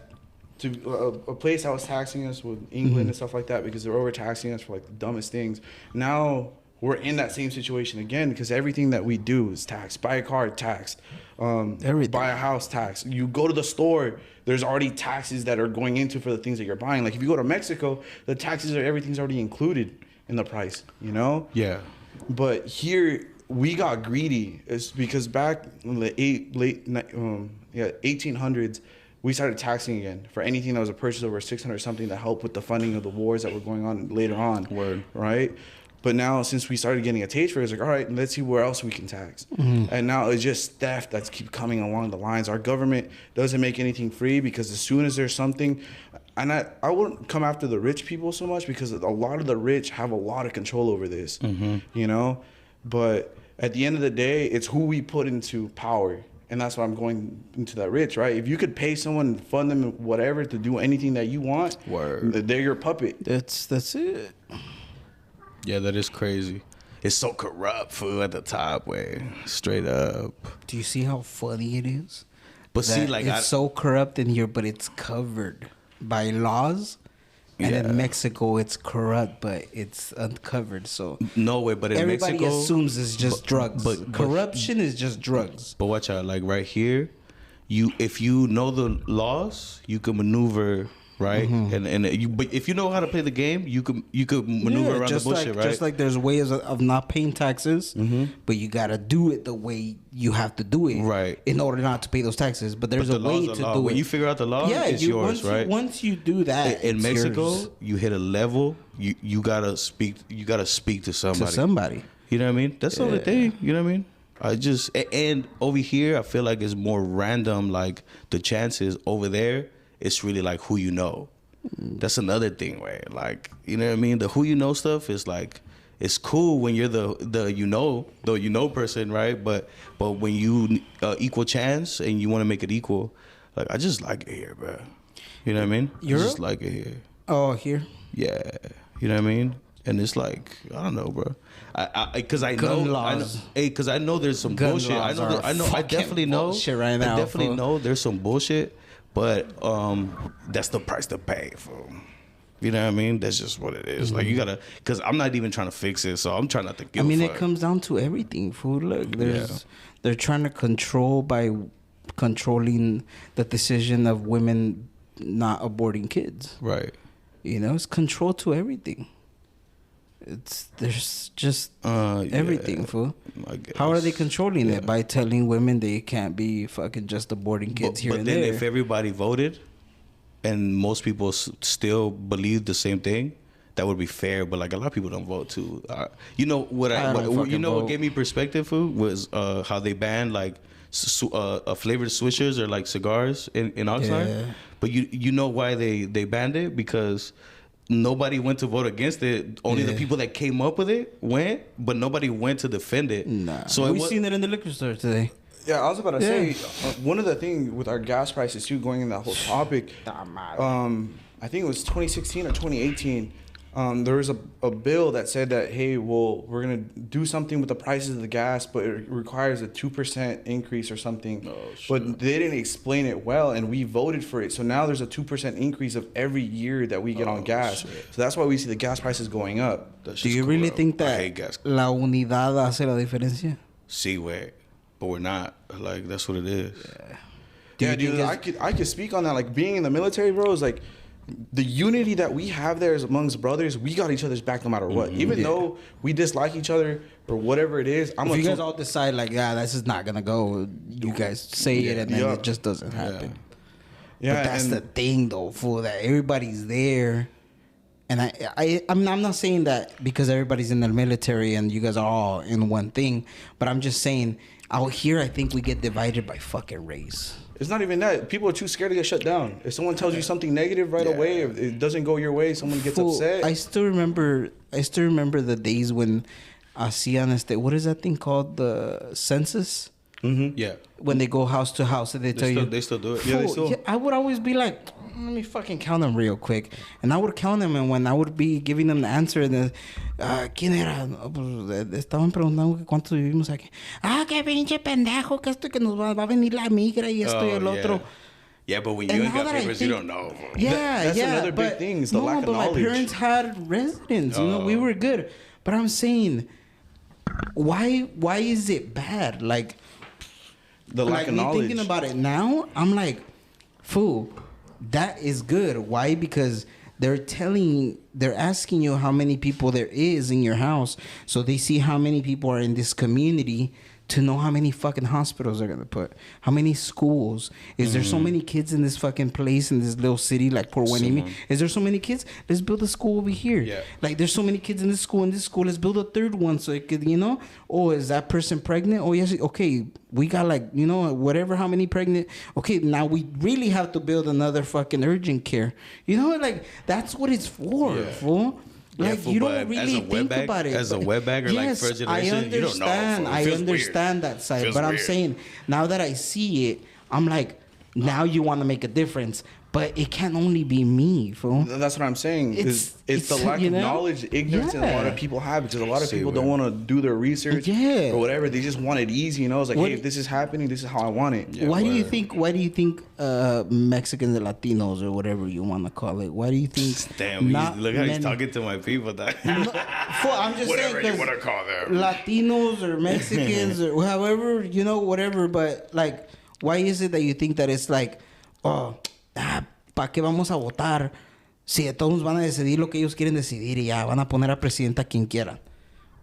to a place that was taxing us with England and stuff like that because they were overtaxing us for like the dumbest things. Now we're in that same situation again because everything that we do is taxed. Buy a car, taxed. Everything. Buy a house, taxed. You go to the store, there's already taxes that are going into for the things that you're buying. Like if you go to Mexico, the taxes everything's already included in the price, you know? yeah. But here we got greedy. It's because back in the 1800s, we started taxing again for anything that was a purchase over 600 something to help with the funding of the wars that were going on later on. Word. Right? But now since we started getting a taste for it, it's like, all right, let's see where else we can tax. And now it's just theft that's keep coming along the lines. Our government doesn't make anything free because as soon as there's something, and I wouldn't come after the rich people so much because a lot of the rich have a lot of control over this, you know? But at the end of the day, it's who we put into power. And that's why I'm going into that rich, right? If you could pay someone, fund them, whatever, to do anything that you want, they're your puppet. That's it. Yeah, that is crazy. It's so corrupt, fool, at the top, way. Straight up. Do you see how funny it is? But see, That like, it's so corrupt in here, but it's covered by laws. And in Mexico, it's corrupt, but it's uncovered. So no way, but in everybody Mexico, assumes it's just drugs. but- Corruption is just drugs. But watch out, like right here, if you know the laws, you can maneuver, right? But if you know how to play the game, you could maneuver around the bullshit, right? Just like there's ways of not paying taxes, but you gotta do it the way you have to do it, Right. in order not to pay those taxes. But there's But the a way laws to are law. do it. When you figure out the law, it's yours, right? Once you do that, In it's Mexico, yours you hit a level, you gotta speak to somebody. to somebody. You know what I mean? That's the only thing. You know what I mean? And over here, I feel like it's more random. Like the chances over there, it's really like who you know. That's another thing, right? Like, you know what I mean? The who you know stuff is like, it's cool when you're the person, right? But when you equal chance and you want to make it equal, like I just like it here, bro. You know what I mean? I just like it here. Oh, here. Yeah, you know what I mean. And it's like I don't know, bro. Because I know there's some Gun bullshit. I laws know. are I fucking definitely know. bullshit right now, I definitely fool. know there's some bullshit, but that's the price to pay for. You know what I mean? That's just what it is. Like you gotta, because I'm not even trying to fix it, so I'm trying not to give. I mean, a it fuck. comes down to everything, food. Look, they're trying to control by controlling the decision of women not aborting kids. Right. You know, it's control to everything. There's just Yeah, everything, fool. I guess. How are they controlling it? By telling women they can't be fucking just aborting kids here But and then there. if everybody voted, and most people still believe the same thing, that would be fair. But like a lot of people don't vote too. You know what? I don't You fucking know what vote. gave me perspective? Food was how they banned like flavored swishers or like cigars in Oxnard. Yeah. But you know why they banned it? Because nobody went to vote against it. Only the Yeah. people that came up with it went, but nobody went to defend it. Nah. So We've seen it in the liquor store today. Yeah, I was about to Yeah. say one of the things with our gas prices too, going in that whole topic. I think it was 2016 or 2018. There was a bill that said that, hey, well, we're gonna do something with the prices of the gas, but it requires a 2% increase or something. Oh, shit. But they didn't explain it well, and we voted for it. So now there's a 2% increase of every year that we get on gas. shit. So that's why we see the gas prices going up. That's Do just you cool, really bro. think I that hate gas. la unidad hace la diferencia? See where, but we're not. Like that's what it is. Do Yeah, you think dude, I could speak on that. Like being in the military, bro, is like the unity that we have there is amongst brothers. We got each other's back no matter what. Even though we dislike each other or whatever it is, If you guys all decide like, yeah, this is not gonna go, you guys say it and then Yeah. it just doesn't happen. yeah, But that's and the thing, though, fool. That everybody's there, and I'm not saying that because everybody's in the military and you guys are all in one thing. But I'm just saying, out here, I think we get divided by fucking race. it's not even that. People are too scared to get shut down. If someone tells you something negative right away, if it doesn't go your way, someone gets Fool, upset. I still remember the days when hacían what is that thing called, the census? Yeah. When they go house to house and they tell you They still do it. Yeah, they Fool, still- I would always be like, let me fucking count them real quick. And I would count them, and when I would be giving them the answer, and then, ¿quién era? No, pues, estaban preguntando que cuántos vivimos aquí. Ah, qué pinche pendejo, que esto que nos va a venir la migra y esto y el otro. Yeah, but when And you ain't now got that I papers, you think- don't know. Bro. Yeah, That's yeah. another big but, thing, is the no, lack of but knowledge. my parents had residence. You know, we were good. But I'm saying, why is it bad? Like, the lack of me knowledge. thinking about it now, I'm like, fool, that is good. Why? Because they're asking you how many people there is in your house, so they see how many people are in this community to know how many fucking hospitals they're gonna put, how many schools. Is there so many kids in this fucking place in this little city like Port Hueneme? Is there so many kids? Let's build a school over here. Yeah. Like there's so many kids in this school. Let's build a third one so it could, oh, is that person pregnant? Oh yes, okay, we got like, whatever, how many pregnant. Okay, now we really have to build another fucking urgent care. Like that's what it's for, Yeah. fool. Yeah, Like fool, you but don't as really a think wetback- about it. as a wetbagger, like, first generation, I you don't know, understand. fool. It I feels understand weird. that side, Feels but I'm weird. saying now that I see it, I'm like, now you want to make a difference, but it can't only be me, fool. That's what I'm saying. It's the lack of knowledge, ignorance that a lot of people have, because a lot of See, people don't want to do their research Yeah. or whatever. They just want it easy, It's like, What- hey, if this is happening, this is how I want it. Yeah, Why do you word. think? Why do you think Mexicans or Latinos or whatever you want to call it? Why do you think? Damn, not look how he's many- talking to my people. Fool, I'm just Whatever saying, you 'cause want to call them. Latinos or Mexicans or however, whatever. But like, why is it that you think that it's like, ¿para qué vamos a votar? Si de todos van a decidir lo que ellos quieren decidir y ya van a poner a presidenta quien quieran.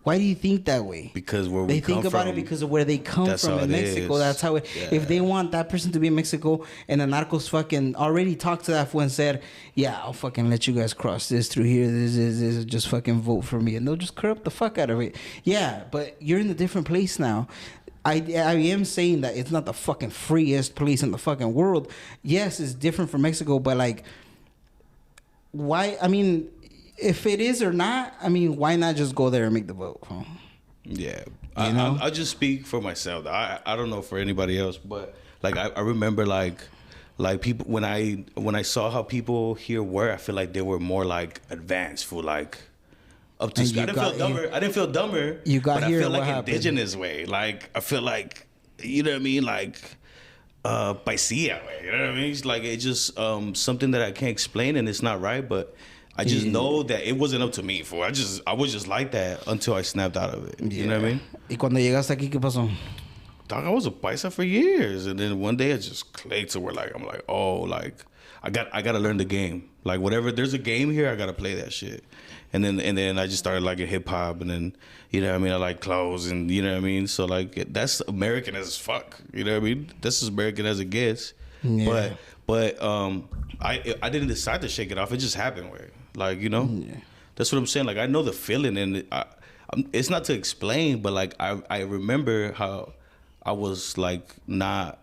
Why do you think that way? Because where They we think come about from, it because of where they come that's from how in it Mexico. is. That's how it. Yeah. If they want that person to be in Mexico and the narcos fucking already talked to that fool and said, "Yeah, I'll fucking let you guys cross this through here. This. Just fucking vote for me," and they'll just corrupt the fuck out of it. Yeah, but you're in a different place now. I am saying that it's not the fucking freest place in the fucking world. Yes, it's different from Mexico, but like, why? I mean, if it is or not, I mean, why not just go there and make the vote? Huh? Yeah, You know? I'll just speak for myself. I don't know for anybody else, but like I remember like people when I saw how people here were, I feel like they were more like advanced for like up to And speed. you I didn't feel dumber. I didn't feel dumber. You got but here, I feel what like happened? indigenous way. Like I feel like you know what I mean. Like paisia way. You know what I mean? It's like it's just something that I can't explain and it's not right, but. I just know that it wasn't up to me. I was just like that until I snapped out of it. You know what I mean? Y cuando llegaste aquí, ¿qué pasó? Dog, I was a paisa for years, and then one day it just clicked to where I'm like, oh, like I gotta learn the game. Like whatever, there's a game here, I gotta play that shit. And then I just started liking hip hop, and then you know what I mean, I like clothes, and you know what I mean. So like that's American as fuck. You know what I mean? That's as American as it gets. Yeah. But I didn't decide to shake it off. It just happened. Way like you know. Yeah. That's what I'm saying. Like I know the feeling, and it's not to explain, but like I remember how I was like not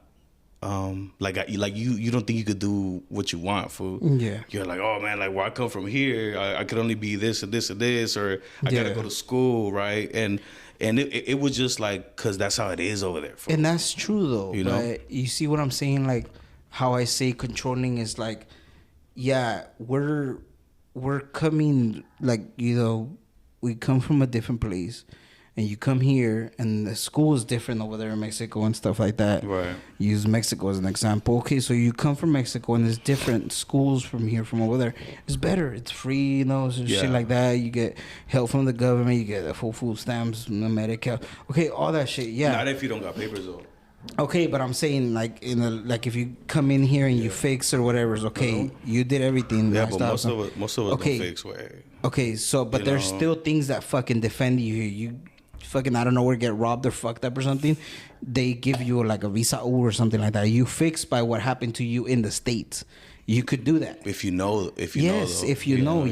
like you don't think you could do what you want, fool. Yeah. You're like, oh man, like where I come from here, I could only be this and this and this, or I gotta go to school, right? And it was just like, cause that's how it is over there, fool. And that's true though. You know? But you see what I'm saying? Like how I say controlling is like, yeah, we're coming, like, you know, we come from a different place, and you come here, and the school is different over there in Mexico and stuff like that. Right. Use Mexico as an example. Okay, so you come from Mexico, and there's different schools from here, from over there. It's better. It's free, you know, so shit like that. You get help from the government. You get the full food stamps, the Medicare. Okay, all that shit. Yeah. Not if you don't got papers though. Okay, but I'm saying like like if you come in here and you fix or whatever, it's okay. You did everything. Yeah, but most of us okay. don't fix way. Okay, so but there's still things that fucking defend you. You fucking, I don't know where, get robbed or fucked up or something. They give you like a visa or something like that. You fixed by what happened to you in the States. You could do that If you know, yes, if you know.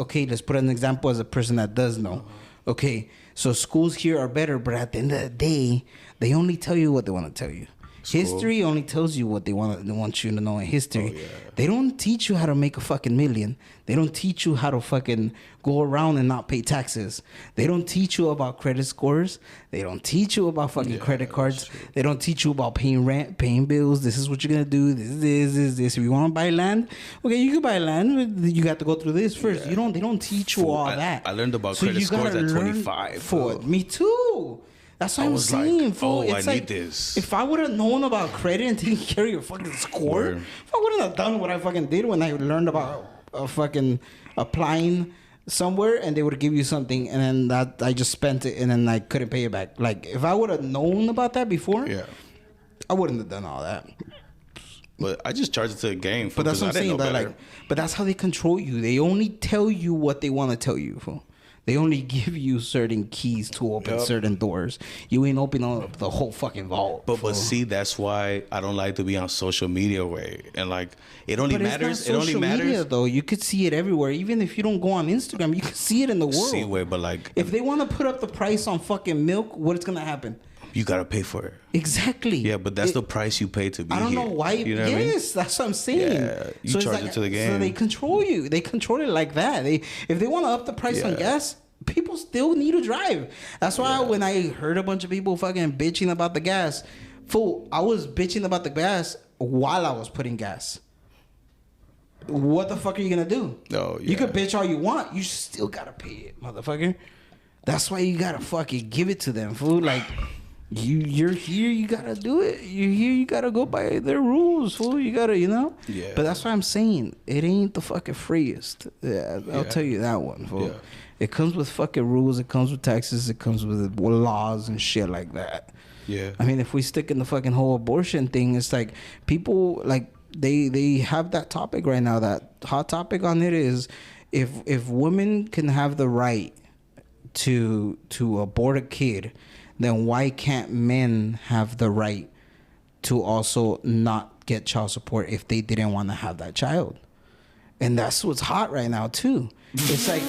Okay, let's put an example as a person that does know. Okay, so schools here are better, but at the end of the day, they only tell you what they want to tell you. History only tells you what they want you to know in history. Oh, yeah. They don't teach you how to make a fucking million. They don't teach you how to fucking go around and not pay taxes. They don't teach you about credit scores. They don't teach you about fucking credit cards. They don't teach you about paying rent, paying bills. This is what you're gonna do. This. If you want to buy land, okay, you can buy land. You got to go through this first. Yeah. They don't teach you all that. I learned about credit scores at 25. For me too. That's what I'm was saying, like, fool. oh, It's I like, need this. if I would have known about credit and didn't carry a fucking score, Word. if I wouldn't have done what I fucking did when I learned about fucking applying somewhere, and they would give you something, and then that I just spent it, and then I couldn't pay it back. Like, if I would have known about that before, I wouldn't have done all that. But I just charged it to a game. But that's what I'm saying. But that's how they control you. They only tell you what they want to tell you, fool. They only give you certain keys to open certain doors. You ain't open up the whole fucking vault. But see, that's why I don't like to be on social media way. And like, it only matters. It only matters. Media, though. You could see it everywhere. Even if you don't go on Instagram, you can see it in the world. See, way, but like, if they want to put up the price on fucking milk, what's gonna happen? You gotta pay for it. Exactly. Yeah, but that's the price you pay to be here. I don't know why. You know what I mean? That's what I'm saying. Yeah, you charge it to the game. So they control you. They control it like that. If they want to up the price on gas, people still need to drive. That's why when I heard a bunch of people fucking bitching about the gas, fool, I was bitching about the gas while I was putting gas. What the fuck are you gonna do? Oh, yeah. You can bitch all you want. You still gotta pay it, motherfucker. That's why you gotta fucking give it to them, fool. Like, you're here, you gotta do it. You're here, you gotta go by their rules, fool. You gotta, you know? Yeah. But that's what I'm saying. It ain't the fucking freest. Yeah, I'll tell you that one, fool. Yeah. It comes with fucking rules. It comes with taxes. It comes with laws and shit like that. Yeah. I mean, if we stick in the fucking whole abortion thing, it's like people like they have that topic right now. That hot topic on it is if women can have the right to abort a kid, then why can't men have the right to also not get child support if they didn't want to have that child? And that's what's hot right now too. It's like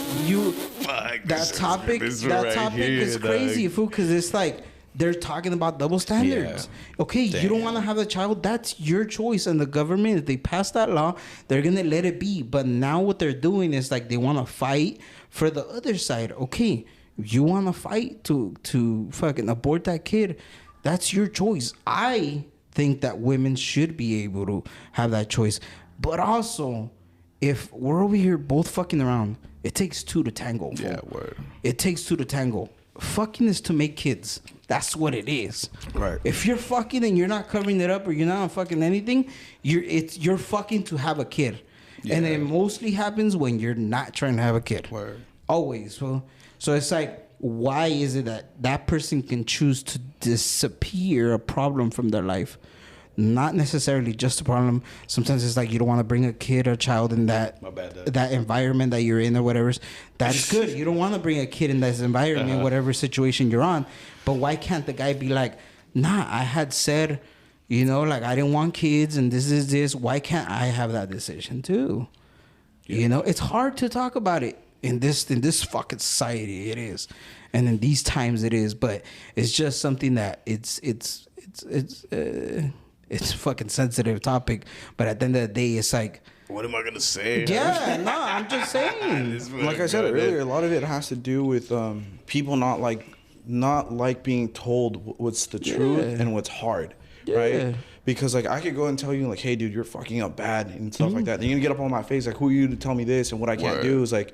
that topic is crazy, fool, because it's like they're talking about double standards. Yeah. Okay, you don't want to have a child, that's your choice. And the government, if they pass that law, they're gonna let it be. But now what they're doing is like they want to fight for the other side. Okay, you want to fight to fucking abort that kid, that's your choice. I think that women should be able to have that choice, but also, if we're over here both fucking around, it takes two to tango. Fool. Yeah, word. It takes two to tango. Fucking is to make kids. That's what it is. Right. If you're fucking and you're not covering it up or you're not fucking anything, you're fucking to have a kid. Yeah. And it mostly happens when you're not trying to have a kid. Word. Always. Fool. So it's like, why is it that person can choose to disappear a problem from their life, not necessarily just a problem. Sometimes it's like you don't want to bring a kid or child in that that environment that you're in or whatever. That's good. You don't want to bring a kid in that environment, whatever situation you're on. But why can't the guy be like, nah, I had said, you know, like I didn't want kids and this is this. Why can't I have that decision too? Yeah. You know, it's hard to talk about it in this fucking society. It is, and in these times it is. But it's just something that it's a fucking sensitive topic. But at the end of the day, it's like, what am I gonna say? Yeah, no, I'm just saying. Like I said earlier, a lot of it has to do with people not like being told what's the truth and what's hard, right? Because like I could go and tell you like, hey dude, you're fucking up bad and stuff like that. Then you're gonna get up on my face like, who are you to tell me this? And what I can't do is like,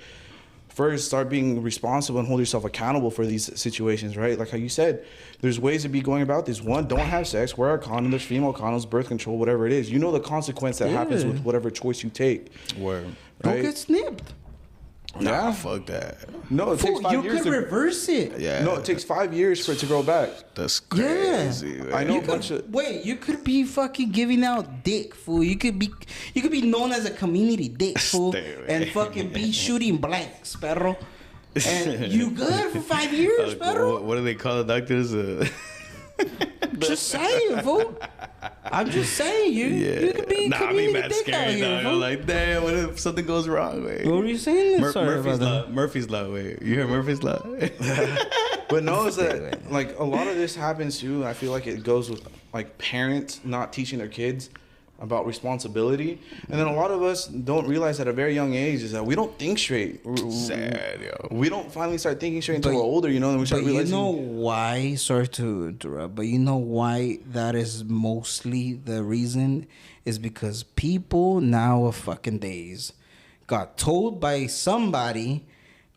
first start being responsible and hold yourself accountable for these situations, right? Like how you said, there's ways to be going about this. One, don't have sex, wear a condom, there's female condoms, birth control, whatever it is. You know the consequence that happens with whatever choice you take. Word. Right? Don't get snipped. Nah, fuck that. No, it takes 5 years to reverse it. Yeah. No, it takes 5 years for it to grow back. That's crazy. Yeah. Man. I know You a bunch could, of... wait, you could be fucking giving out dick, fool. You could be known as a community dick, fool, and fucking be shooting blanks, perro. And you good for 5 years, perro. What do they call the doctors? Just saying, fool. I'm just saying, you could be community dick out here, fool. Like, damn, what if something goes wrong? Wait. What were you saying? Murphy's Law. Wait, you heard Murphy's Law? But no, it's that like a lot of this happens too. I feel like it goes with like parents not teaching their kids about responsibility, and then a lot of us don't realize at a very young age is that we don't think straight. Sad, yo. We don't finally start thinking straight until we're older, you know. And we start realizing. You know why? Sorry to interrupt, but you know why that is mostly the reason is because people now of fucking days got told by somebody,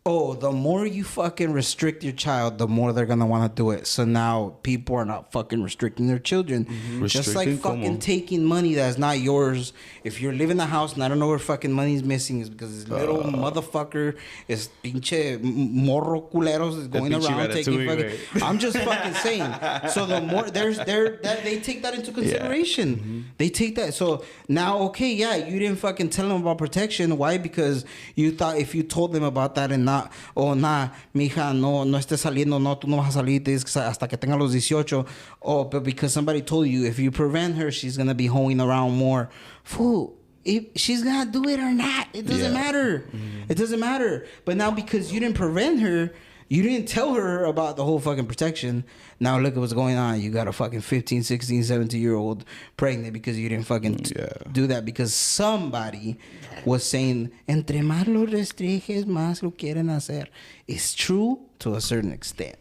oh, the more you fucking restrict your child, the more they're gonna want to do it. So now people are not fucking restricting their children. Mm-hmm. Just like fucking taking money that's not yours. If you're living in the house and I don't know where fucking money's missing, is because this little motherfucker is pinche morro culeros is going around taking fucking. I'm just fucking saying. So the more they take that into consideration. Yeah. Mm-hmm. They take that. So now, okay, yeah, you didn't fucking tell them about protection. Why? Because you thought if you told them about that and not, oh, nah, mija, no estés saliendo, no, tú no vas a salir hasta que tenga los 18. Oh, but because somebody told you if you prevent her, she's going to be hoeing around more. Fool, if she's going to do it or not, it doesn't matter. Mm-hmm. It doesn't matter. But now because you didn't prevent her, you didn't tell her about the whole fucking protection. Now look at what's going on. You got a fucking 15, 16, 17-year-old pregnant because you didn't fucking do that because somebody was saying, entre más lo restringes, más lo quieren hacer. It's true to a certain extent.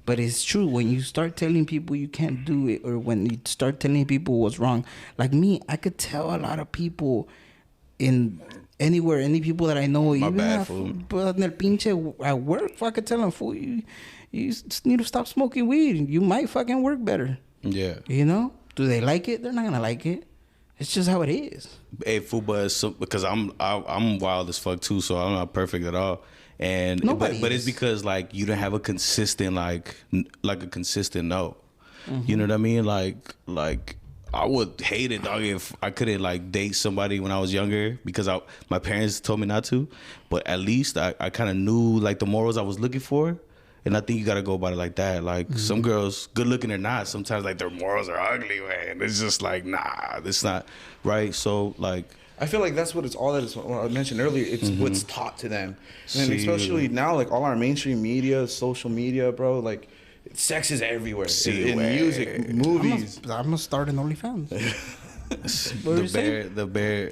But it's true when you start telling people you can't do it or when you start telling people what's wrong. Like me, I could tell a lot of people in... anywhere, any people that I know, My even bad, fool. En el pinche at work, I could tell them, fool, you just need to stop smoking weed. You might fucking work better. Yeah. You know? Do they like it? They're not gonna like it. It's just how it is. Hey, fool, but because I'm wild as fuck too, so I'm not perfect at all. And but it's because like you don't have a consistent like a consistent no. Mm-hmm. You know what I mean? Like. I would hate it, dog, if I couldn't like date somebody when I was younger because my parents told me not to. But at least I kind of knew like the morals I was looking for, and I think you gotta go about it like that. Like some girls, good looking or not, sometimes like their morals are ugly, man. It's just like nah, it's not right. So like. I feel like that's what it's all that is. What I mentioned earlier, it's what's taught to them, and especially now, like all our mainstream media, social media, bro, like. Sex is everywhere. In music, movies. I'm gonna start an OnlyFans. the bear,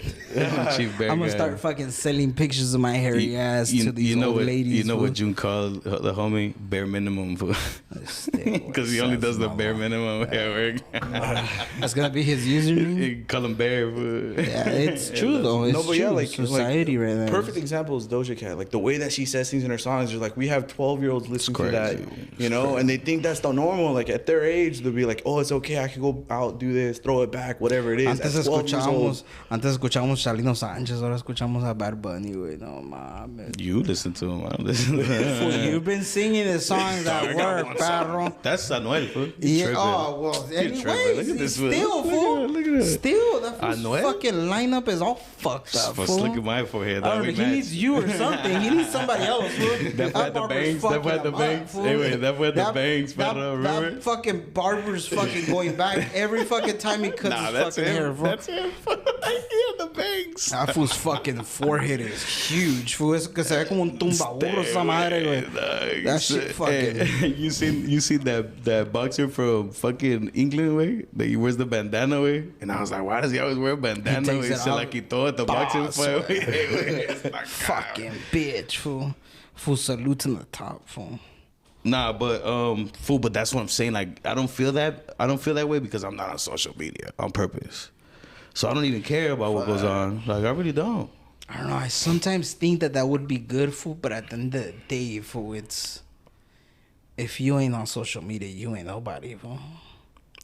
chief bear. I'm gonna start fucking selling pictures of my hairy ass to these old ladies. You know what June called the homie? Bare minimum. Because he only does the bare minimum at work. That's gonna be his username. You call him bear. Yeah, it's true though. It's true. Yeah, like society right now. Perfect example is Doja Cat. Like the way that she says things in her songs, is like we have 12-year-olds listening to that, you know, and they think that's the normal. Like at their age, they'll be like, oh, it's okay. I can go out, do this, throw it back, whatever it is. is at 12 years old. Antes escuchábamos Chalino Sánchez, ahora escuchamos a Bad Bunny, güey. No mames. You listen to him. I don't listen to him. You've been singing the songs at work, perro. That's Anuel, fool. Yeah, oh, well, anyways, Look at this fool. still, fool. Look at that. Still, that fool's Anuel? fucking lineup is all fucked up, Just fool. look at my forehead. I don't know, he needs you or something. He needs somebody else, fool. That boy had the bangs. That boy had the bangs. Anyway, that boy had the bangs. Remember? That fucking barber's fucking going back every fucking time he cuts his That's fucking hair, him. fool. That's him. He had the bangs. That fool's fucking forehead is huge, fool. Es que se ve como un tumbaburro esa madre, güey. That shit fucking... Hey, you seen that boxer from fucking England, way? That he wears the bandana, way? And I was like, why does he always wear a bandana? takes He it se la off. quitó at the boxing Boss, fight. güey. It's like, Fucking bitch, fool. Fool salute to the top, fool. Nah, but fool, but that's what I'm saying. Like, I don't feel that way because I'm not on social media on purpose. So I don't even care about what goes on. Like, I really don't. I don't know. I sometimes think that would be good, fool. But at the end of the day, fool, it's... If you ain't on social media, you ain't nobody, fool.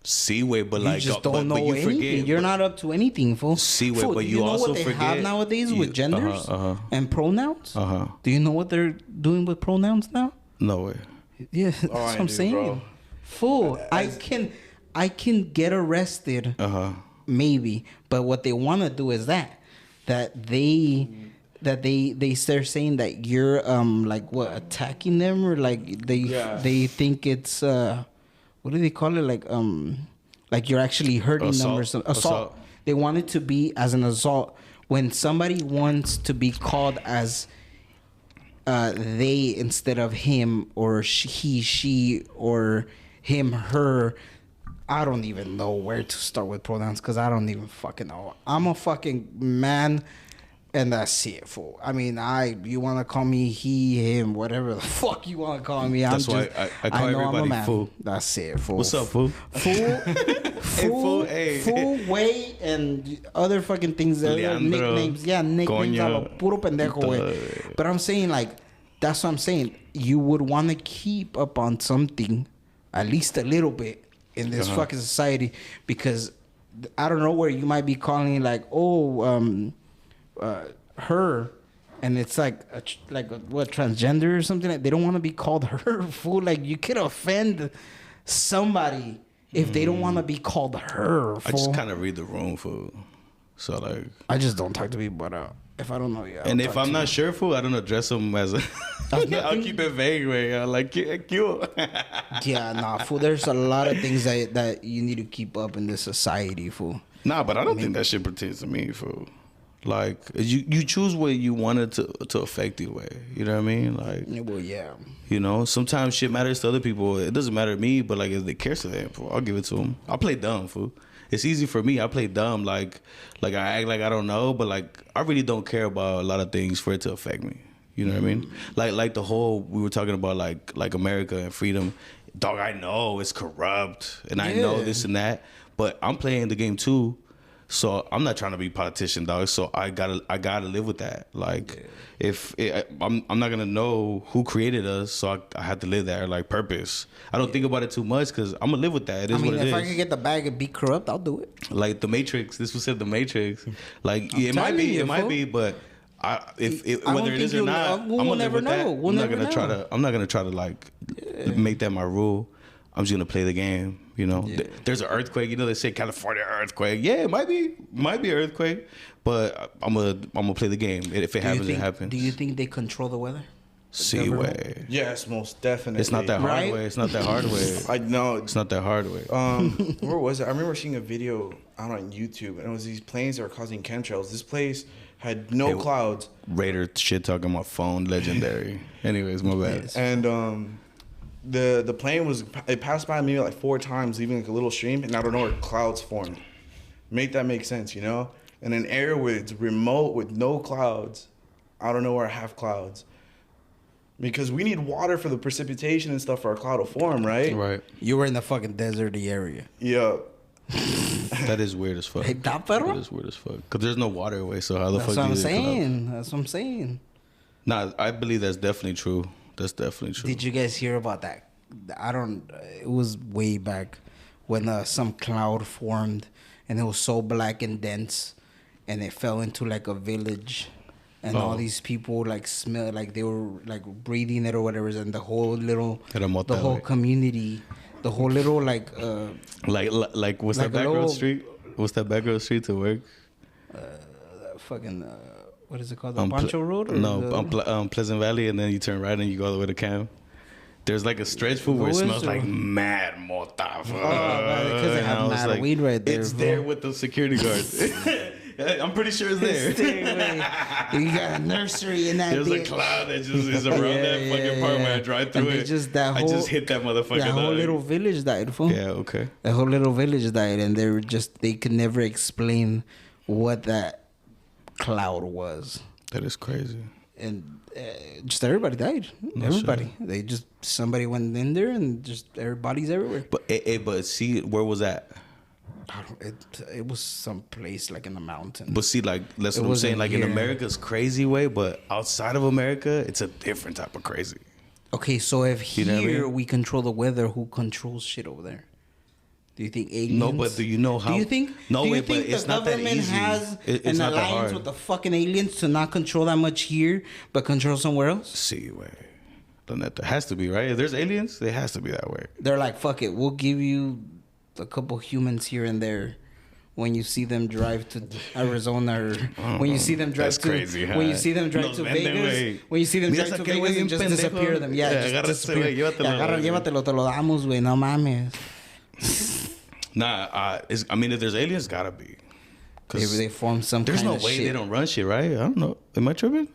See, wait, but You like, just but don't know you anything. forget, You're not up to anything, fool. See, wait, Fool, but do you know also what they have forget- nowadays with genders and pronouns? Do you know what they're doing with pronouns now? No way. Yeah, that's what I I'm do, saying. bro. Fool, I can get arrested, maybe, but what they want to do is that they start saying that you're like what, attacking them, or like they think it's what do they call it, like you're actually hurting them or something. Assault. They want it to be as an assault. When somebody wants to be called as they instead of him, or he, she, or him, her, I don't even know where to start with pronouns because I don't even fucking know. I'm a fucking man, and that's it, fool. I mean, you want to call me he, him, whatever the fuck you want to call me. That's why I call know I'm a everybody man. fool. That's it, fool. What's up, fool? Fool, fool, way, and other fucking things. Leandro, Nicknames. Yeah, nicknames. Coño, A lo puro pendejo, güey. But I'm saying, like, that's what I'm saying. You would want to keep up on something, at least a little bit, in this fucking society, because I don't know where you might be calling, like, her, and it's like what, transgender or something. Like, they don't want to be called her, fool. Like, you could offend somebody if they don't want to be called her, fool. I just kind of read the room, fool. So like, I just don't talk to people, but if I don't know you, and if I'm not sure, fool, I don't address them as a. I'll keep it vague, way. I like cute. Yeah, nah, fool. There's a lot of things that you need to keep up in this society, fool. Nah, but I don't think that shit pertains to me, fool. Like, you choose what you want it to affect you, way. You know what I mean? Like, Well, yeah. you know, sometimes shit matters to other people. It doesn't matter to me, but like, if they care to them, fool, I'll give it to them. I'll play dumb, fool. It's easy for me. I play dumb, like I act like I don't know, but like, I really don't care about a lot of things for it to affect me. You know what I mean? Like the whole, we were talking about like America and freedom. Dog, I know it's corrupt, and I know this and that, but I'm playing the game too. So I'm not trying to be a politician, dog. So I gotta live with that. Like, I'm not gonna know who created us, so I have to live that, like, purpose. I don't think about it too much because I'm gonna live with that. It is what it is. If I could get the bag and be corrupt, I'll do it. Like the Matrix. This was said the Matrix. Like, it might be, but whether it is or not, I'm gonna live with that. I'm not gonna try to like make that my rule. I'm just gonna play the game. You know, there's an earthquake. You know, they say California earthquake. Yeah, it might be an earthquake, but I'm gonna play the game. If it happens, it happens. Do you think they control the weather? See way. Yes, most definitely. It's not that hard Right? way. It's not that hard way. I know. It's not that hard way. Where was it? I remember seeing a video out on YouTube, and it was these planes that were causing chemtrails. This place had no clouds. Raider shit talking about phone legendary. Anyways, my bad. And the plane it passed by me like 4 times, leaving like a little stream, and I don't know where clouds formed. Make that make sense, you know? In an area where it's remote with no clouds, I don't know where I have clouds. Because we need water for the precipitation and stuff for our cloud to form, right? Right. You were in the fucking deserty area. Yeah. That is weird as fuck. Hey, that perro? That is weird as fuck. Because there's no waterway, so how the That's fuck what do I'm you saying. That's what I'm saying. Nah, I believe that's definitely true. That's definitely true. Did you guys hear about that? It was way back when some cloud formed and it was so black and dense, and it fell into like a village, and all these people like smell like they were like breathing it or whatever, and the whole community, the whole little like what's like that back road little- street? What's that back road street to work? fucking what is it called, the Pancho Road? Or Pleasant Valley, and then you turn right and you go all the way to Cam. There's like a stretch food where it What is smells it? like mad mota. because they And I have was mad weed right there. It's bro. there with the security guards. I'm pretty sure it's there. You got a nursery in that. There's bitch. a cloud that just is around that fucking part when I drive through And it. that I whole- just hit that motherfucker. That whole dog. little village died, fool. Yeah, okay. The whole little village died, and they could never explain what that cloud was. That is crazy. And just everybody died. Everybody. They just, somebody went in there, and just everybody's everywhere. But see, where was that? It was some place like in the mountain. But see, like that's It what I'm saying. wasn't Like in here. America's crazy way, but outside of America, it's a different type of crazy. Okay, so if You know what I here mean? we control the weather, who controls shit over there? Do you think aliens? No, but do you know how? Do you think? No, do you wait, think but it's the not that government easy. has It's an not that alliance hard. with the fucking aliens to not control that much here, but control somewhere else? See, way. That has to be right. If there's aliens, it has to be that way. They're like, fuck it, we'll give you a couple humans here and there. When you see them drive to Arizona, or when you see them drive That's to, crazy, huh? when you see them drive Nos to venden, Vegas, güey. when you see them Mira drive to aquel güey Vegas and bien just pendejo. disappear them, yeah, Yeah, just agarra ese disappear. güey, llévatelo, Agarra, güey. llévatelo, te lo damos, güey, no mames. Nah, I mean, if there's aliens, gotta be. 'Cause They form some there's kind no of way shit. they don't run shit, right? I don't know. Am I tripping?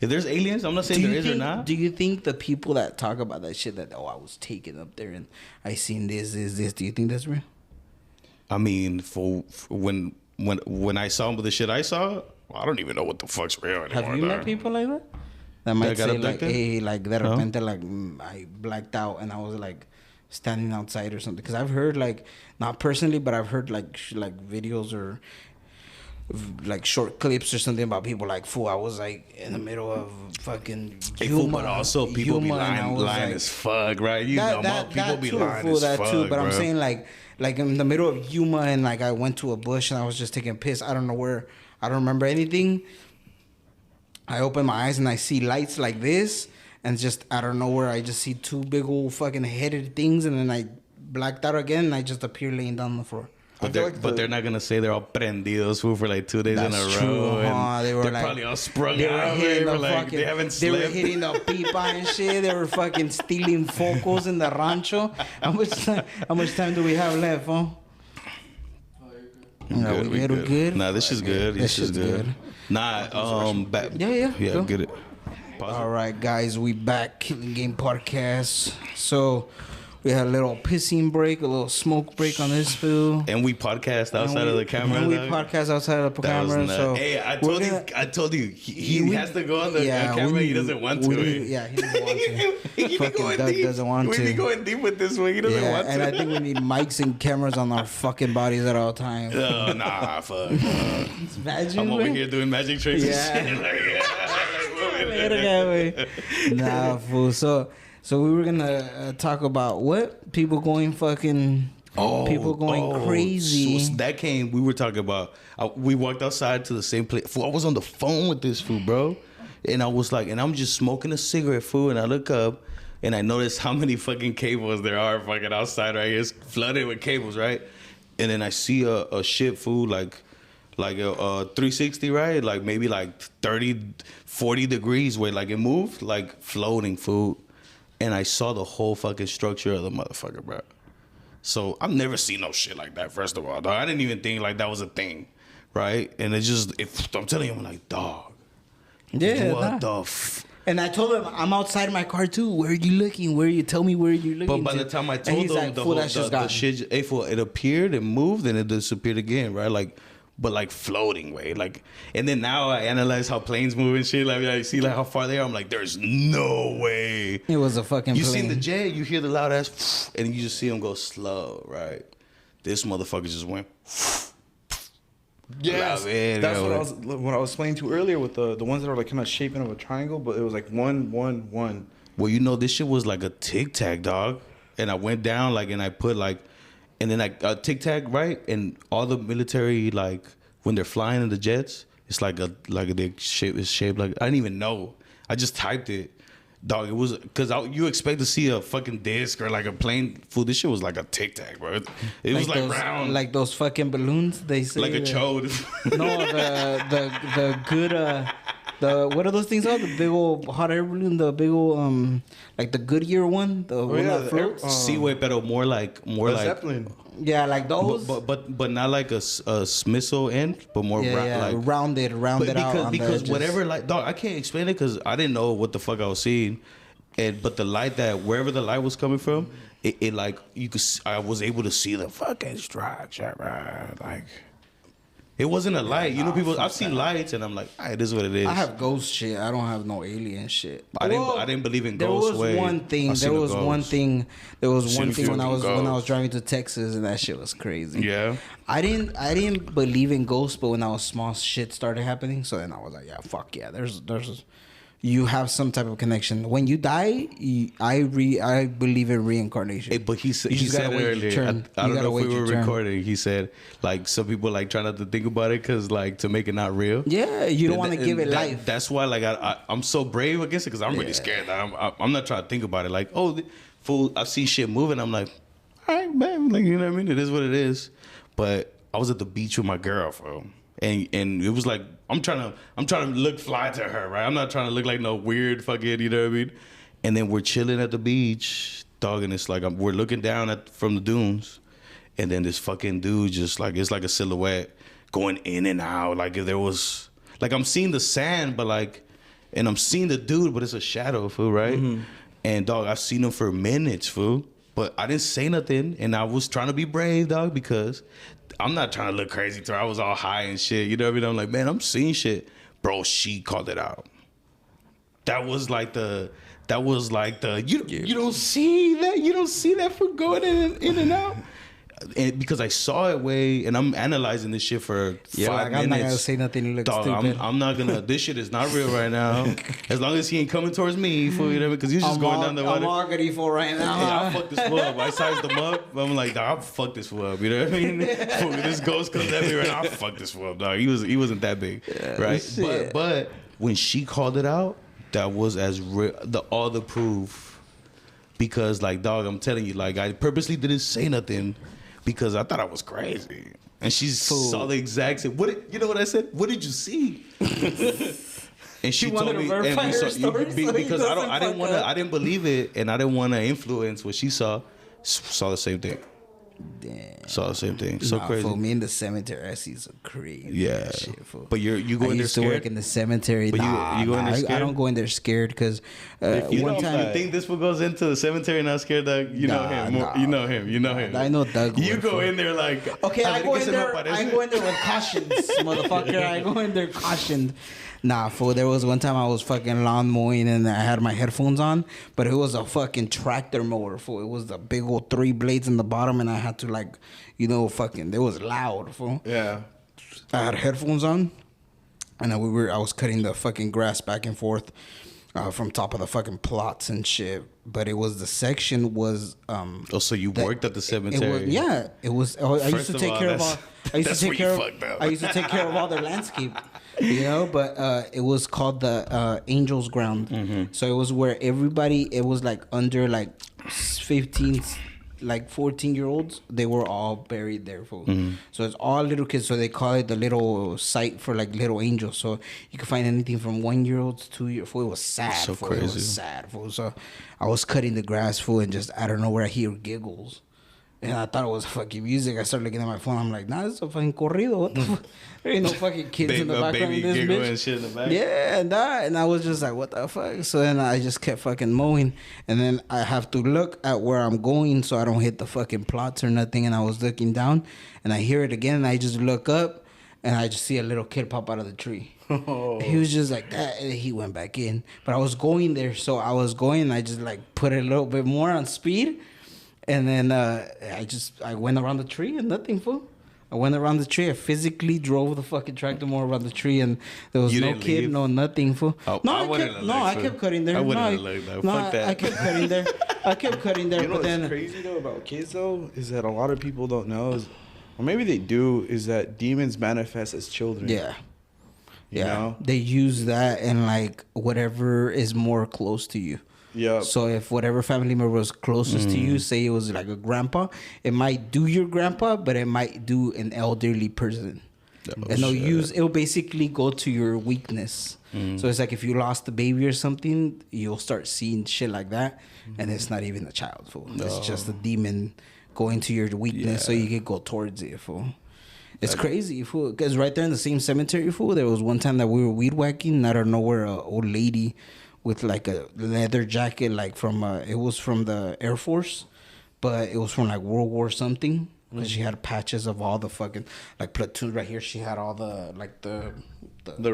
If there's aliens, I'm not saying there is or not. Do you think the people that talk about that shit, that, I was taken up there and I seen this, do you think that's real? I mean, for when I saw the shit I saw, I don't even know what the fuck's real anymore. Have you met dog. people like that? That might got say like, abducted? hey, like de No? repente, like I blacked out and I was like standing outside or something. Because I've heard like, not personally, but I've heard like videos or like short clips or something about people like, fool, I was like in the middle of fucking Hey, fool, Yuma, but also people be Yuma, and I lying, was lying like- as fuck, right? You know, people be too, lying fool, as that fuck, too. But I'm bro. saying like in the middle of Yuma and like I went to a bush and I was just taking a piss. I don't know where. I don't remember anything. I open my eyes and I see lights like this, and just out of nowhere I just see two big old fucking headed things, and then I blacked out again and I just appear laying down on the floor. But they're not gonna say they're all prendidos fool for like 2 days in a That's row. true, and huh? They were they're like, probably all sprung they were out. hitting They the like fucking, they haven't they were slept. hitting the pipa and shit. They were fucking stealing focos in the rancho. How much time do we have left, huh? No, we good. Nah, this is good. This is shit's good. Nah, Yeah, go. get it. Pause All right, guys, we back. Killing Game Podcast. So we had a little pissing break, a little smoke break on this fool. And we podcast outside of the camera. And we dog. podcast outside of the That was camera. nuts. So Hey, I we're told you, he has to go on the camera. He doesn't want to. Yeah, he doesn't want to. He be Fucking going Doug deep. doesn't want we to. be going deep with this one. He doesn't Yeah, want to. and I think we need mics and cameras on our fucking bodies at all times. Oh, nah, fuck. Imagine, I'm over güey. here doing magic tricks Yeah. and shit. Like, Verga, güey. Nah, fool. So we were gonna talk about what people going fucking. People going crazy. So that came. We were talking about. We walked outside to the same place. Fool, I was on the phone with this fool, bro, and I was like, and I'm just smoking a cigarette, fool, and I look up, and I notice how many fucking cables there are fucking outside right here. It's flooded with cables, right? And then I see a shit, fool, like a 360, right? Like maybe like 30, 40 degrees where like it moved, like floating, fool. And I saw the whole fucking structure of the motherfucker, bro. So I've never seen no shit like that, first of all, dog. I didn't even think like that was a thing, right? And I'm telling you, I'm like, dog. Yeah, What nah. the And I told him, I'm outside my car too. Where are you looking? Tell me where you're looking. But by to. the time I And told he's them like, the fool, whole that's just the gone. shit, it appeared, it moved, and it disappeared again, right? Like, but like floating way, like. And then now I analyze how planes move and shit. Like I see like how far they are. I'm like, there's no way. It was a fucking You plane. seen the jet? You hear the loud ass, and you just see them go slow, right? This motherfucker just went. Yes, La verga, that's güey. what I was explaining to you earlier with the ones that are like kind of shaping of a triangle, but it was like one. Well, you know, this shit was like a tic tac, dog. And I went down, like, and I put like, and then like Tic Tac, right? And all the military, like when they're flying in the jets, it's like a shape is shaped like I didn't even know. I just typed it. Dog, it was because you expect to see a fucking disc or like a plane. Fool, this shit was like a Tic Tac, bro. It was like those, round, like those fucking balloons. They say like a chode. No, the good the what are those things called? The big old hot air balloon, the big old like the Goodyear one, the one that floats. Seaway, pero more like Zeppelin. Yeah, like those. but not like a missile end, but more like rounded out. Because whatever, like, dog, I can't explain it because I didn't know what the fuck I was seeing, but the light that wherever the light was coming from, it like I was able to see the fucking structure, bro. Like. It wasn't a light. You know, people. I've seen lights, and I'm like, it is what it is. I have ghost shit. I don't have no alien shit. I didn't believe in ghosts. There was one thing. There was one thing when I was driving to Texas, and that shit was crazy. Yeah. I didn't believe in ghosts, but when I was small, shit started happening. So then I was like, yeah, fuck yeah. There's you have some type of connection. When you die, I believe in reincarnation. Hey, but he said it earlier. I don't know if we were recording. He said like some people like try not to think about it because like to make it not real. Yeah, you don't want to give it life. That's why like I'm so brave against it because I'm really scared. I'm not trying to think about it. Like fool, I see shit moving. I'm like, all right, man. Like you know what I mean? It is what it is. But I was at the beach with my girl, bro. And it was like I'm trying to look fly to her, right? I'm not trying to look like no weird fucking, you know what I mean? And then we're chilling at the beach, dog, and it's like we're looking down from the dunes, and then this fucking dude just like it's like a silhouette going in and out, like if there was like I'm seeing the sand, but like, and I'm seeing the dude, but it's a shadow, fool, right? Mm-hmm. And dog, I've seen him for minutes, fool, but I didn't say nothing, and I was trying to be brave, dog, because. I'm not trying to look crazy to her. I was all high and shit. You know what I mean? I'm like, man, I'm seeing shit. Bro, she called it out. That was like the you don't see that? You don't see that for going in and out? And because I saw it way, and I'm analyzing this shit for 5 minutes. I'm not gonna say nothing. You look stupid. I'm not gonna. This shit is not real right now. As long as he ain't coming towards me, for you know, because he's just going down the water. I'm already for right now. Yeah, I'll fuck this fool up. I sized him up. I'm like, dog, I'll fuck this fool up. You know what I mean? This ghost comes at me right now. I'll fuck this fool up, dog. He wasn't that big, right? But when she called it out, that was as real. All the proof. Because like, dog, I'm telling you, like, I purposely didn't say nothing. Because I thought I was crazy, and she saw the exact same. You know what I said? What did you see? And she told me, because I didn't believe it, and I didn't want to influence what she saw. Saw the same thing. Damn. Saw the same thing. So crazy. For me in the cemetery, I see some crazy shit. Fool. But you go in there scared? I used to work in the cemetery. But you go in there scared? I don't go in there scared because one time. You think this fool goes into the cemetery not scared, Doug? You know him. You know him. You know him. I know Doug. You go in there like... Okay, I go in there with cautions, motherfucker. I go in there cautioned. Nah, fool. There was one time I was fucking lawn mowing and I had my headphones on, but it was a fucking tractor mower, fool. It was the big old 3 blades in the bottom, and I had to like, it was loud, fool. Yeah. I had headphones on, and I was cutting the fucking grass back and forth from top of the fucking plots and shit. But it was the section was. So you worked at the cemetery? It was. I used to take care of all. I used to take care of all their landscape. But it was called the Angels Ground. Mm-hmm. So it was where everybody, it was like under like 15, like 14-year-olds, they were all buried there. Mm-hmm. So it's all little kids. So they call it the little site for like little angels. So you can find anything from 1-year-olds to 2-year-olds. It was sad. So crazy. It was sad. So I was cutting the grass, and just out of nowhere I hear giggles. And I thought it was fucking music. I started looking at my phone. I'm like, nah, it's a fucking corrido. What the fuck? There ain't no fucking kids in the background in this bitch. And shit in the back. Yeah, and I was just like, what the fuck? So then I just kept fucking mowing. And then I have to look at where I'm going so I don't hit the fucking plots or nothing. And I was looking down and I hear it again. And I just look up and I just see a little kid pop out of the tree. Oh. He was just like that. And he went back in. But I was going there. So I was going and I just like put it a little bit more on speed. And then I went around the tree and nothing, fool. I went around the tree. I physically drove the fucking tractor more around the tree, and there was You no didn't kid, leave? no nothing. Fool. Oh, No, I I wouldn't kept, have no, looked, I fool. kept cutting there. I wouldn't no, have looked, though. no, Fuck that. I kept cutting there. I kept cutting there, You know but what's then crazy though about kids though is that a lot of people don't know, or maybe they do, is that demons manifest as children. yeah. You know? They use that and like whatever is more close to you. Yeah. So if whatever family member was closest to you, say it was like a grandpa, it might do your grandpa, but it might do an elderly person. Oh, And shit. it'll basically go to your weakness. So it's like if you lost a baby or something, you'll start seeing shit like that, and it's not even a child, fool. It's just a demon going to your weakness, so you can go towards it, fool. It's crazy, fool. Because right there in the same cemetery, fool, there was one time that we were weed whacking. Out of nowhere, a old lady with like a leather jacket, like from it was from the Air Force, but it was from like World War something. Because she had patches of all the fucking like platoons right here. She had all the like The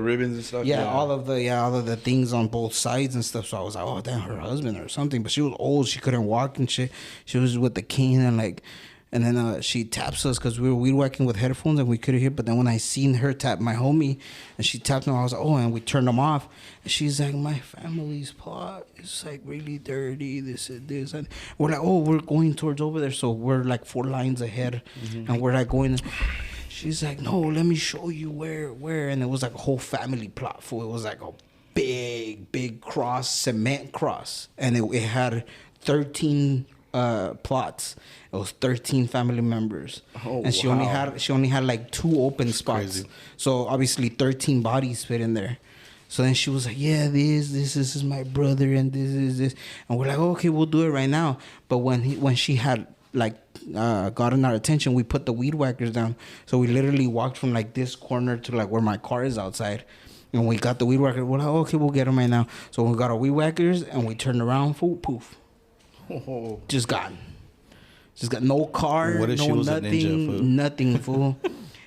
ribbons and stuff. all of the things on both sides and stuff. So I was like, oh damn, her husband or something. But she was old. She couldn't walk and shit. She was with the cane and like. And then she taps us because we were weed whacking with headphones and we couldn't hear. But then when I seen her tap my homie and she tapped him, I was like, oh, and we turned them off. And she's like, my family's plot is like really dirty, this and this. And we're like, oh, we're going towards over there. So we're like 4 lines ahead and we're like going. She's like, no, let me show you where. And it was like a whole family plot. It was like a big cross, cement cross. And it had 13 plots. It was 13 family members, and she only had like 2 open spots. Crazy. So obviously 13 bodies fit in there. So then she was like, "Yeah, this is my brother, and this is this," and we're like, "Okay, we'll do it right now." But when she had like gotten our attention, we put the weed whackers down. So we literally walked from like this corner to like where my car is outside. And we got the weed whacker. We're like, okay, we'll get them right now. So we got our weed whackers, and we turned around, poof. Just gone. Just got no car, What if no she was a nothing, ninja, fool? nothing, fool.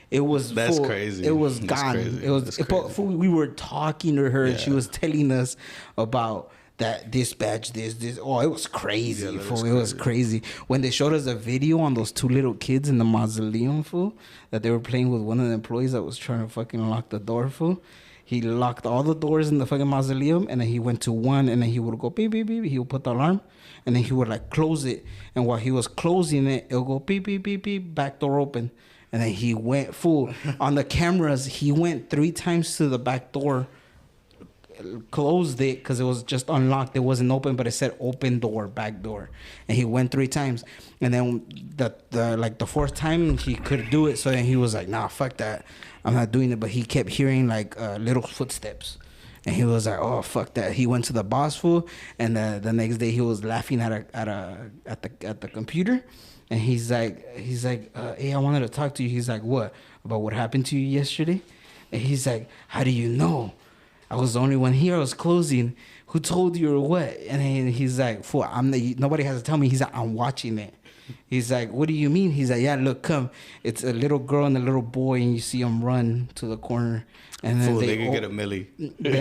It was That's fool. crazy. It was That's gone. crazy. It was. That's But crazy. fool, we were talking to her, and she Yeah. was telling us about that dispatch, this. Oh, it was crazy, Yeah, that fool. is It was crazy. When they showed us a video on those 2 little kids in the mausoleum, fool, that they were playing with one of the employees that was trying to fucking lock the door, fool. He locked all the doors in the fucking mausoleum, and then he went to one, and then he would go beep beep beep. He would put the alarm, and then he would like close it, and while he was closing it, it'll go beep beep beep beep. Back door open, and then he went full on the cameras. He went 3 times to the back door, closed it because it was just unlocked. It wasn't open, but it said open door, back door, and he went 3 times, and then the 4th time he couldn't do it. So then he was like, nah, fuck that. I'm not doing it, but he kept hearing like little footsteps, and he was like, "Oh fuck that!" He went to the boss fool, and the next day he was laughing at the computer, and he's like, "Hey, I wanted to talk to you." He's like, "What? About what happened to you yesterday?" And he's like, "How do you know? I was the only one here. I was closing. Who told you or what?" And then he's like, "Fool, nobody has to tell me." He's like, "I'm watching it." He's like, "What do you mean?" He's like, "Yeah, look, come. It's a little girl and a little boy, and you see them run to the corner." And then Fool, they can get a milli. They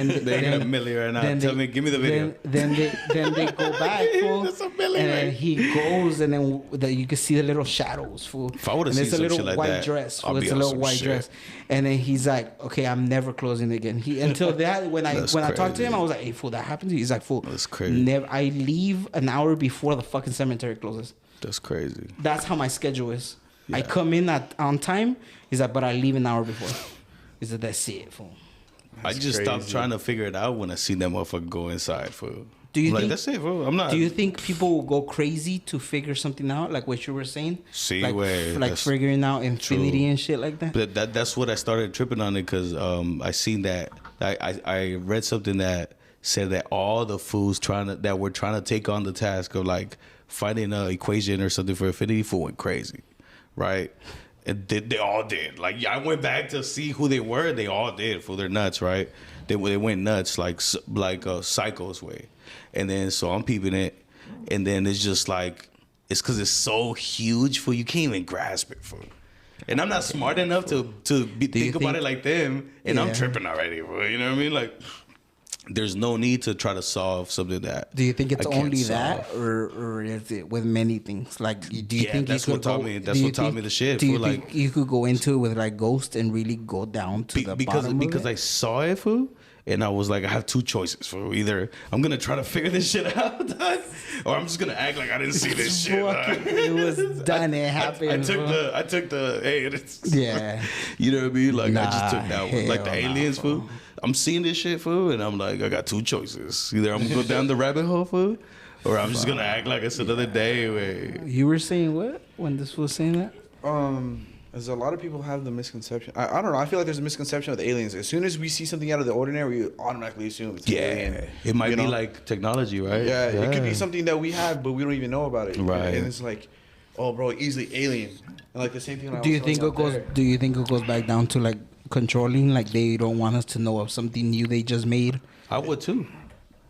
get a milli right now. Tell me, give me the video. Then they go back, fool. That's a milli, and then right? he goes, and then you can see the little shadows, fool. If I would've And seen it's a some little shit like white that, dress, I'll fool. be It's a on little some white shit. dress. And then he's like, "Okay, I'm never closing again." Until that, when I That's talked to him, crazy. I was like, "Hey, fool, that happened to you?" He's like, "Fool, That's crazy. Never. I leave an hour before the fucking cemetery closes. That's crazy. That's how my schedule is. I Yeah. come in on time." He's like, "But I leave an hour before." He said, "That's it, fool." I just stopped trying to figure it out when I seen that motherfucker go inside, fool. Do you I'm like, think- that's it, fool. I'm not. Do you think people will go crazy to figure something out, like what you were saying? See, like, way, like that's figuring out infinity true. and shit like that. But that's what I started tripping on it because I seen that I read something that said that all the fools that were trying to take on the task of like finding an equation or something for infinity fool went crazy, right? And they all did. Like I went back to see who they were. They all did. Fool, they're nuts, right? They went nuts like a psycho's way. And then so I'm peeping it, and then it's just like it's because it's so huge for you can't even grasp it, fool. And I'm not smart enough to think about think- it like them, and I'm Yeah. tripping already, bro. You know what I mean? Like, there's no need to try to solve something that. Do you think it's I can't only that, solve. or is it with many things? Like, do you Yeah, think that's you what could taught go, me- do that's you what taught think- me the shit, Do you fool, think like- you could go into it with like Ghost and really go down to the bottom because of it? I saw it, fool, and I was like, I have two choices, fool. Either I'm gonna try to figure this shit out, dog, or I'm just gonna act like I didn't see this shit. Fuck dog. it, it was done. It happened. I took the hey, it's, Yeah. you know what I mean? Like I just took Nah, that one, like the hell nah, aliens, fool. I'm seeing this shit, fool, and I'm like, I got two choices. Either I'm gonna go down the rabbit hole, fool, or I'm just gonna act like it's another day. Where You were saying what when this was saying that? As a lot of people have the misconception. I don't know. I feel like there's a misconception with aliens. As soon as we see something out of the ordinary, we automatically assume it's an alien. it might you be know? like technology, right? Yeah, it could be something that we have, but we don't even know about it. Right. And it's like, oh, bro, easily alien. And like the same thing. Do you think it goes? Do you think it goes back down to like controlling? Like they don't want us to know of something new they just made. I would too.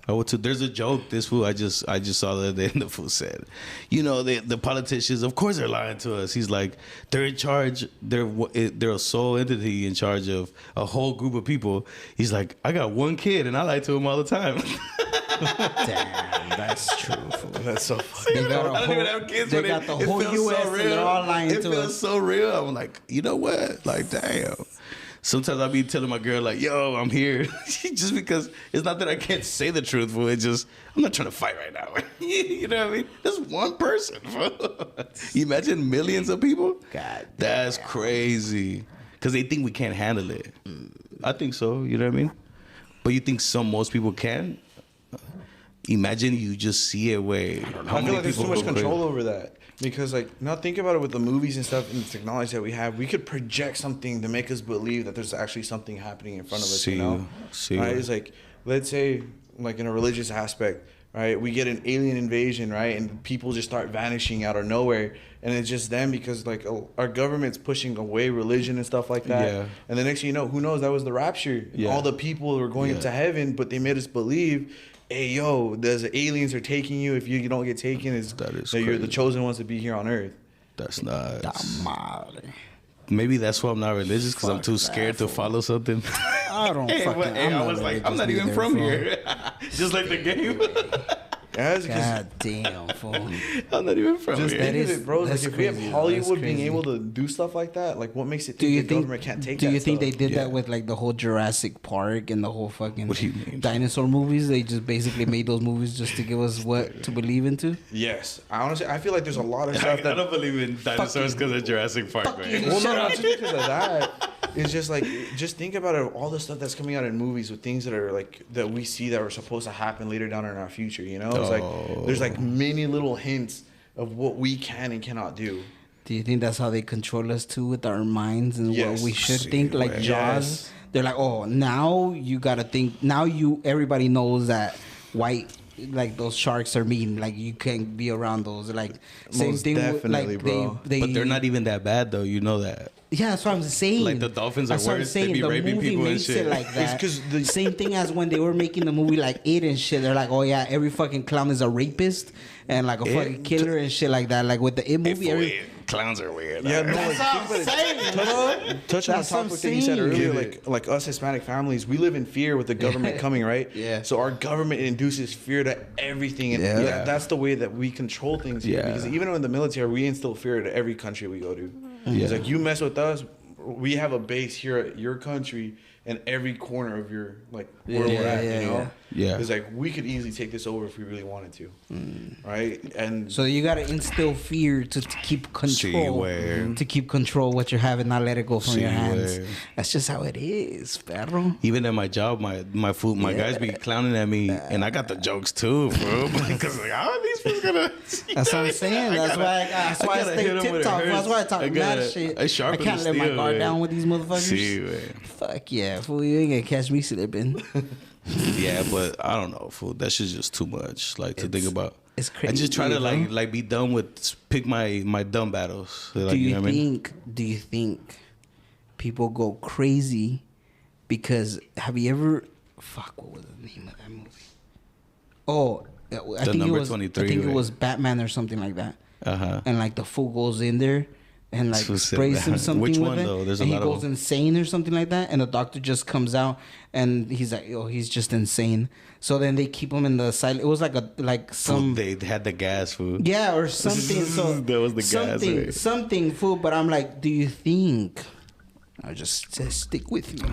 There's a joke. This fool I just saw the other day, and the fool said, you know, the politicians, of course they're lying to us. He's like, they're in charge. They're a sole entity in charge of a whole group of people. He's like, I got one kid, and I lie to him all the time. Damn, that's true. Fool. That's so funny. They got a I don't even whole- have kids, they but got the it whole feels US and they're all lying It to feels us. so real. I'm like, you know what? Like, damn. Sometimes I be telling my girl like, "Yo, I'm here," just because it's not that I can't say the truth, but it's just I'm not trying to fight right now. You know what I mean? Just one person. Imagine millions of people. God That's crazy. Because they think we can't handle it. I think so. You know what I mean? But you think most people can? Imagine you just see it where how I feel many like there's people too much go crazy. control over that. Because like now think about it with the movies and stuff and the technology that we have, we could project something to make us believe that there's actually something happening in front of us. See you know, you. right? It's like let's say like in a religious aspect, right? We get an alien invasion, right, and people just start vanishing out of nowhere, and it's just them because like our government's pushing away religion and stuff like that. Yeah. And the next thing you know, who knows? That was the rapture. Yeah. All the people were going up to heaven, but they made us believe. Hey yo, there's aliens are taking you. If you don't get taken, That is you're the crazy. chosen ones to be here on Earth. That's not. Da madre. Maybe that's why I'm not religious because I'm Fuck too that, scared to fool. follow something. I don't fucking. I'm I not was like, religious I'm not even neither, from fool. here. Just like the game. Yeah, it's because God damn, fool. I'm not even from just here. that think is- of it, bro. Like that's if we have crazy, though. Hollywood That's being crazy. able to do stuff like that, like what makes it Do think you the think? government can't take Do that you think stuff? they did Yeah. that with like the whole Jurassic Park and the whole fucking What do you mean? dinosaur movies? They just basically made those movies just to give us what to believe into. Yes, I honestly I feel like there's a lot of I stuff that. don't believe in dinosaurs because of Jurassic Park, man. Well, no, not just because of that. It's just like just think about it, all the stuff that's coming out in movies with things that are like that we see that are supposed to happen later down in our future. You know, it's like there's like many little hints of what we can and cannot do. Do you think that's how they control us too with our minds and Yes. what we should See, think? Like well, Jaws, yes. they're like, oh, now you gotta think. Now everybody knows that white. Like those sharks are mean. Like you can't be around those. Like same Most thing. definitely, like bro. They, But they're not even that bad, though. You know that. Yeah, that's what I'm saying. Like, the dolphins are That's what I'm worse. They saying. be The raping movie people and makes shit. it like that. 'cause the- Same thing as when they were making the movie like It and shit. They're like, oh yeah, every fucking clown is a rapist and like a It- fucking killer and shit like that. Like with the It movie, Clowns are weird. Yeah, no, That's like, what I'm think about it. saying, bro. Touch on the That's what I'm topic that you said saying. earlier, Get like us Hispanic families, we live in fear with the government coming, right? Yeah. So our government induces fear to everything, and Yeah. that's the way that we control things here. Yeah. Because even in the military, we instill fear to every country we go to. It's like you mess with us, we have a base here at your country in every corner of your like where we're at. Yeah, you know, yeah. It's like we could easily take this over if we really wanted to, right? And So you gotta instill fear to keep control, where- to keep control what you're having, not let it go from See your hands. where- That's just how it is, perro. Even at my job, my guys be clowning at me, and I got the jokes too, bro. Because like, how are these fools gonna? That's what I'm saying. That's why I gotta stay hit 'em tip when it top. That's hurts. why I talk I mad gotta- shit. I sharpen can't the let my steel, guard man. down with these motherfuckers. See, man. Fuck yeah, fool! You ain't gonna catch me slipping. Yeah, but I don't know, fool. That shit's just too much, like to think about. it's I just try crazy, to bro. like be done with pick my dumb battles. Like, Do you know what I mean? think? Do you think people go crazy because have you ever? Fuck, what was the name of that movie? Oh, I think it number was. 23, I think it right? was Batman or something like that. Uh huh. And like the fool goes in there, and like So sad, sprays him man. something Which with one, it, though? There's a and he lot of goes them. insane or something like that, and the doctor just comes out and he's like, "Oh, he's just insane." So then they keep him in the silent. It was like some. They had the gas food. Yeah, or something. So That was the gas, something, right? something food. But I'm like, do you think? I just stick with me.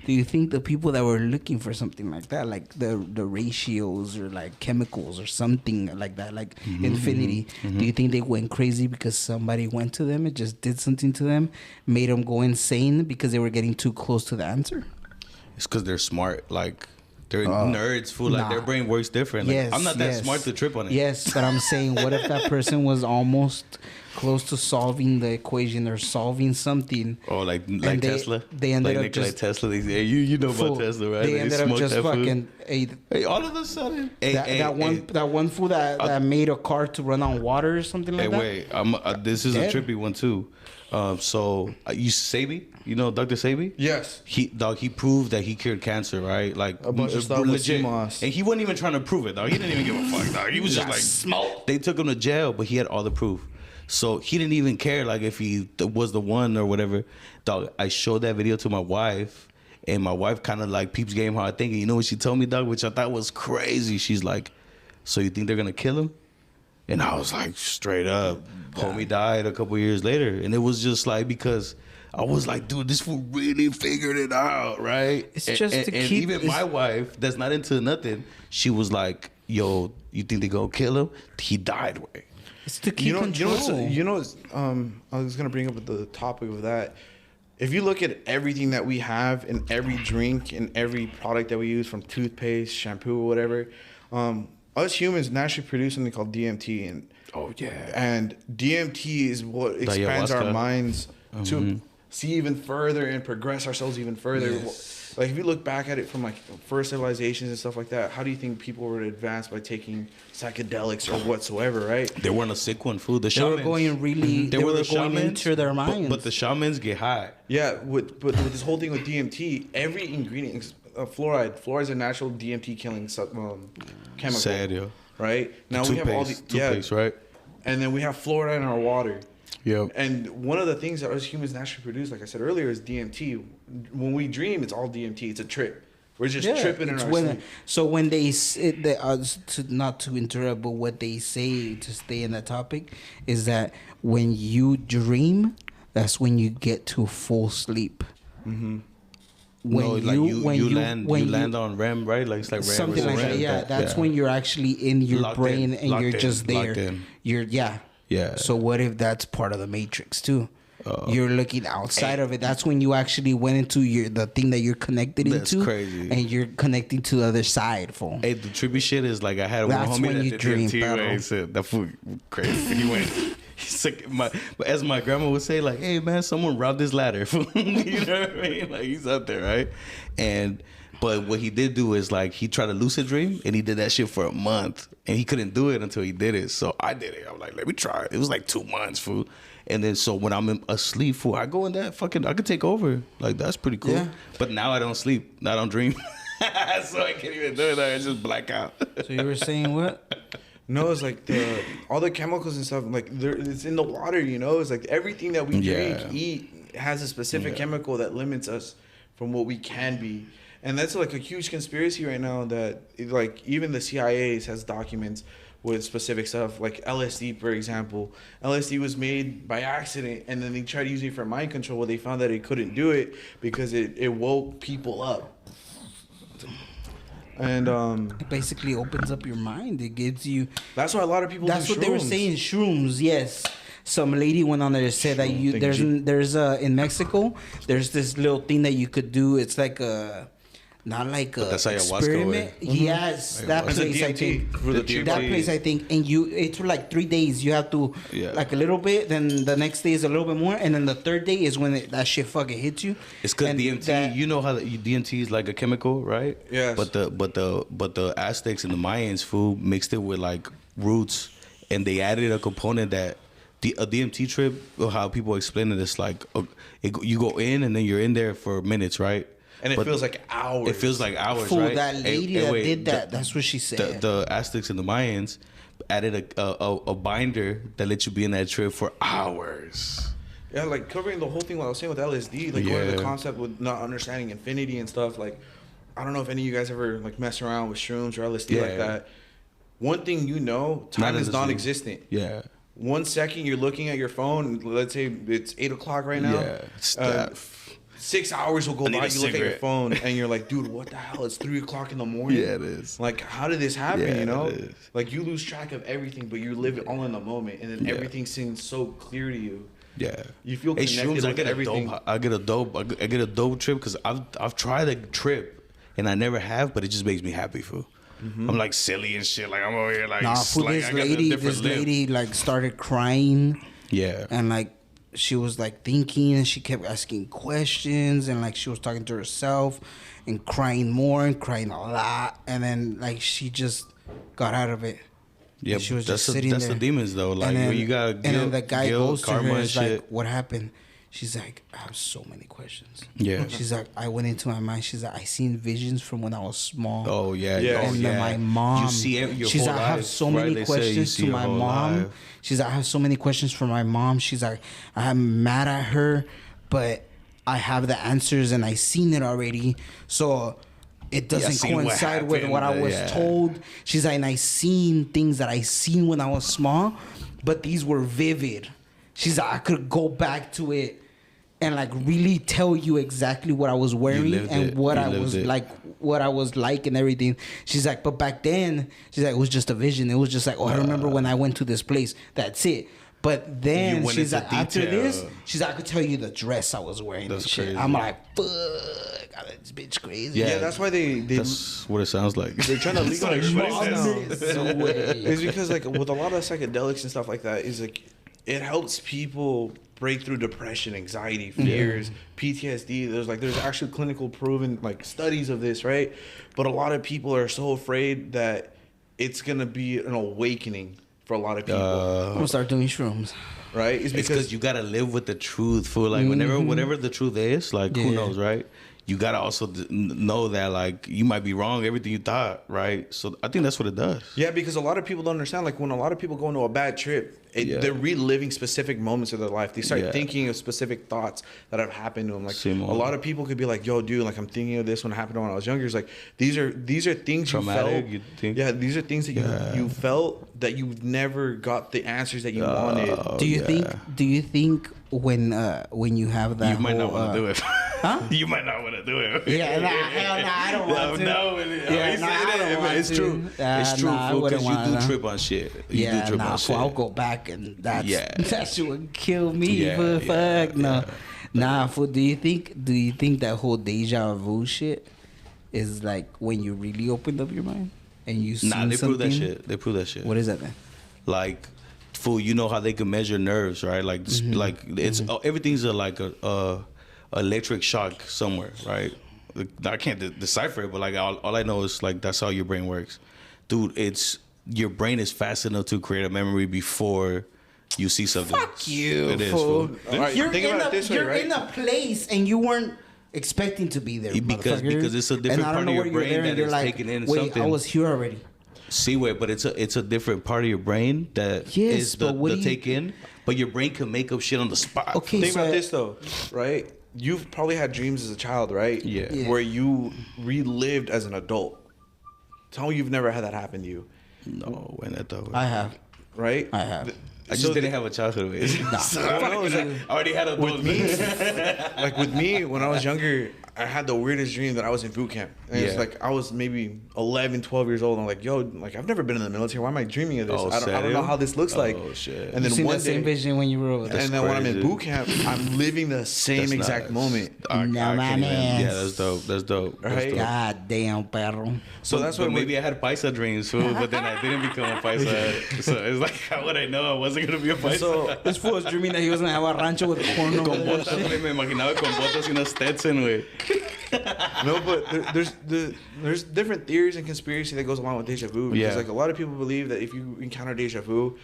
Do you think the people that were looking for something like that, like the ratios or like chemicals or something like that, like infinity, do you think they went crazy because somebody went to them and just did something to them, made them go insane because they were getting too close to the answer? It's because they're smart. Like they're nerds. Fool. Like nah. their brain works different. Like, Yes, I'm not that yes. smart to trip on it. Yes, but I'm saying, what if that person was almost close to solving the equation or solving something? Oh, like they- Tesla. they ended like up Nikola just- Tesla. Hey, you know Fool. about Tesla, right? They ended up smoked just that food. fucking Hey, all of a sudden, that one fool that made a car to run on water or something like Hey, that. wait. This is Dead. a trippy one too. So you Sebi, you know Dr. Sebi? Yes. He proved that he cured cancer, right? Like A bunch of stuff with CMOS. And he wasn't even trying to prove it, dog. He didn't even give a fuck, dog. He was just like smoked. They took him to jail, but he had all the proof. So he didn't even care, like if he was the one or whatever. Dog, I showed that video to my wife, and my wife kind of like peeps game how I think. And you know what she told me, dog, which I thought was crazy. She's like, "So you think they're gonna kill him?" And I was like, straight up, homie died a couple years later. And it was just like, because I was like, dude, this fool really figured it out, right? It's just to and keep- even my wife, that's not into nothing, she was like, yo, you think they gonna kill him? He died, way. It's to keep control. I was gonna bring up the topic of that. If you look at everything that we have in every drink and every product that we use, from toothpaste, shampoo, or whatever, us humans naturally produce something called DMT, and DMT is what expands our Ayahuasca. minds to see even further and progress ourselves even further. Yes. Like if you look back at it from like first civilizations and stuff like that, how do you think people were advanced by taking psychedelics or whatsoever, right? They weren't a sick one, fool. The They were shamans. going really. They were the going shamans, into their minds. But the shamans get high. Yeah, but with this whole thing with DMT, every ingredient, fluoride is a natural DMT killing chemical. Serio. Right? Now we have all the toothpaste, right? and then we have fluoride in our water. Yep. And one of the things that us humans naturally produce, like I said earlier, is DMT. When we dream, it's all DMT. It's a trip. We're just tripping in it's our when, sleep. so when they not to interrupt, but what they say to stay in that topic is that when you dream, that's when you get to full sleep. Mm-hmm. When no, you when land on REM, right? Like it's like REM something or like that. REM. Yeah, that's when you're actually in your Locked brain in, and locked you're in, just there. locked in. You're yeah. So what if that's part of the matrix too? You're looking outside of it. That's when you actually went into the thing that you're connected That's into. crazy. And you're connecting to the other side, fool. Hey, the trippy shit is like I had one That's homie when that you did dream, DMT, bro. right? He said that fool crazy. He went. He's like but as my grandma would say, like, hey man, someone robbed this ladder. You know what I mean? Like he's up there, right? But what he did do is like he tried to lucid dream and he did that shit for a month and he couldn't do it until he did it. So I did it. I was like, let me try it. It was like 2 months, fool. And then so when I'm asleep, fool, I go in that fucking, I could take over. Like that's pretty cool. Yeah. But now I don't sleep. I don't dream. So I can't even do it. I just black out. So you were saying what? No, it's like all the chemicals and stuff. Like it's in the water. You know, it's like everything that we drink, eat has a specific chemical that limits us from what we can be. And that's like a huge conspiracy right now that like even the CIA has documents with specific stuff like LSD, for example. LSD was made by accident and then they tried using it for mind control. Well, they found that it couldn't do it because it woke people up. And It basically opens up your mind. It gives you. that's why a lot of people That's do what they were shrooms. saying. Shrooms, yes. Some lady went on there and said that there's in Mexico there's this little thing that you could do. It's like a not like a that's ayahuasca, experiment. right? Yes, that Ayahuasca. place I think. For the DMT. That place I think, and it's for like 3 days. You have to like a little bit, then the next day is a little bit more, and then the third day is when that shit fucking hits you. It's because And DMT. that- You know how DMT is like a chemical, right? Yes. But the Aztecs and the Mayans food mixed it with like roots, and they added a component that a DMT trip. Or how people explain it, it's like you go in and then you're in there for minutes, right? And it But feels like hours. It feels like hours, Fool, right? that lady Hey, that wait, did that. That's what she said. The Aztecs and the Mayans, added a binder that lets you be in that trip for hours. Yeah, like covering the whole thing. What I was saying with LSD, like going to the Yeah. concept with not understanding infinity and stuff. Like, I don't know if any of you guys ever like mess around with shrooms or LSD like Yeah. that. One thing you know, time is non-existent. Yeah. 1 second you're looking at your phone. Let's say it's 8 o'clock right now. Yeah. Stop. 6 hours will go I need by. a You look at your cigarette. phone and you're like, dude, what the hell? It's 3 o'clock in the morning. Yeah, it is. Like, how did this happen? Yeah, you know, it is. like you lose track of everything, but you live it all in the moment, and then Yeah. everything seems so clear to you. Yeah. You feel Hey, connected shrooms, I with get everything. I get a dope trip because I've tried a trip and I never have, but it just makes me happy, fool. I'm like silly and shit. Like I'm over here like, Nah, fool, like this I got a different this lip. lady like started crying. Yeah. And like she was like thinking and she kept asking questions and like she was talking to herself and crying more and crying a lot. And then like she just got out of it. Yeah, And she was that's just sitting that's there. the demons though. Like And then, when you got and then the guy guilt, goes to karma her and and is shit. like, what happened? She's like, I have so many questions. Yeah. She's like, I went into my mind. She's like, I seen visions from when I was small. Oh yeah, Yeah. oh, And yeah. then my mom, You see your she's whole like, I have life, so right? many They say you questions see to your my whole mom. life. She's like, I have so many questions for my mom. She's like, I'm mad at her, but I have the answers and I seen it already. So it doesn't seen what coincide with what I happened, was yeah. told. She's like, and I seen things that I seen when I was small, but these were vivid. She's like, I could go back to it and like really tell you exactly what I was wearing lived and it. what You I lived was it. like, what I was like and everything. She's like, but back then, she's like, it was just a vision. It was just like, oh, I remember when I went to this place. That's it. But then You went she's into like, after detail. this, she's like, I could tell you the dress I was wearing. That's and shit. crazy. I'm like, fuck, this bitch crazy. Yeah, that's why they That's what it sounds like. they're trying to legalize what it shrooms now. sounds. No way. It's because like with a lot of psychedelics and stuff like that, is like it helps people break through depression, anxiety, fears, PTSD. There's actually clinical proven like studies of this, right? But a lot of people are so afraid that it's gonna be an awakening for a lot of people, I'm gonna start doing shrooms. right? It's It's because because you gotta live with the truth. For like whatever the truth is, like who Yeah. knows, right? You gotta also know that like you might be wrong everything you thought, right? So I think that's what it does. yeah, because a lot of people don't understand. Like when a lot of people go into a bad trip, Yeah. they're reliving specific moments of their life. They start Yeah. thinking of specific thoughts that have happened to them. Like Simon. a lot of people could be like, "Yo, dude, like I'm thinking of this when it happened when I was younger." It's like these are things Traumatic, you you felt. think? Yeah, these are things that Yeah. you felt that you never got the answers that you wanted. Do you think when you have that You might not whole, want to do it. Huh? You might not want to do it. Yeah, nah, hell nah, I don't want to. No, Yeah, nah, I don't want it's to. true. It's true, Nah, I fool, wouldn't because you wanna, do nah. trip on shit. You Yeah, do trip nah, on fool, shit. I'll go back and that's Yeah. that shit would kill me. Yeah, For yeah, fuck no. yeah. Nah, fool. Do you think that whole deja vu shit is like when you really opened up your mind and you seen Nah, they prove something? that shit. They prove that shit. What is that then? Like, fool, you know how they can measure nerves, right? Like, like it's everything's a electric shock somewhere, right? I can't decipher it, but like all I know is like that's how your brain works, dude. It's your brain is fast enough to create a memory before you see something. Fuck you, It is, fool. fool. All right, You're think in about a it this way, you're right? in a place and you weren't expecting to be there Because motherfucker. it's a different And I don't part of know your where you're brain there and that you're is like, taking in wait, something. I was here already. See, wait, but it's a different part of your brain that Yes, is the, but what the do you- take in. But your brain can make up shit on the spot. Okay, Think so about this though, right? You've probably had dreams as a child, right? Yeah. Yeah. Where you relived as an adult. Tell me you've never had that happen to you, No, when that though. I have. right? I have. I just didn't have a childhood with it. Nah. So I already had a With me, like with me, when I was younger, I had the weirdest dream that I was in boot camp. And it's Yeah. like I was maybe 11, 12 years old. I'm like, yo, like I've never been in the military. Why am I dreaming of this? Oh, I don't know serio? how this looks like. Oh, shit. And You then seen one that same day, vision when you were over there. and then when I'm in crazy. boot camp, I'm living the same That's exact nice. moment. I No, can't my even- man. Yeah, that's dope. That's dope. That's Right? dope. God damn, perro. So that's but what maybe I had paisa dreams, fool, but then I didn't become a paisa. So it's like, how would I know I wasn't gonna be a paisa? So This fool was dreaming that he was gonna have a rancho with corn over con there. botas, güey, me imaginaba con botas y una Stetson, güey. no, but there's different theories and conspiracy that goes along with deja vu. Because Yeah. like a lot of people believe that if you encounter deja vu,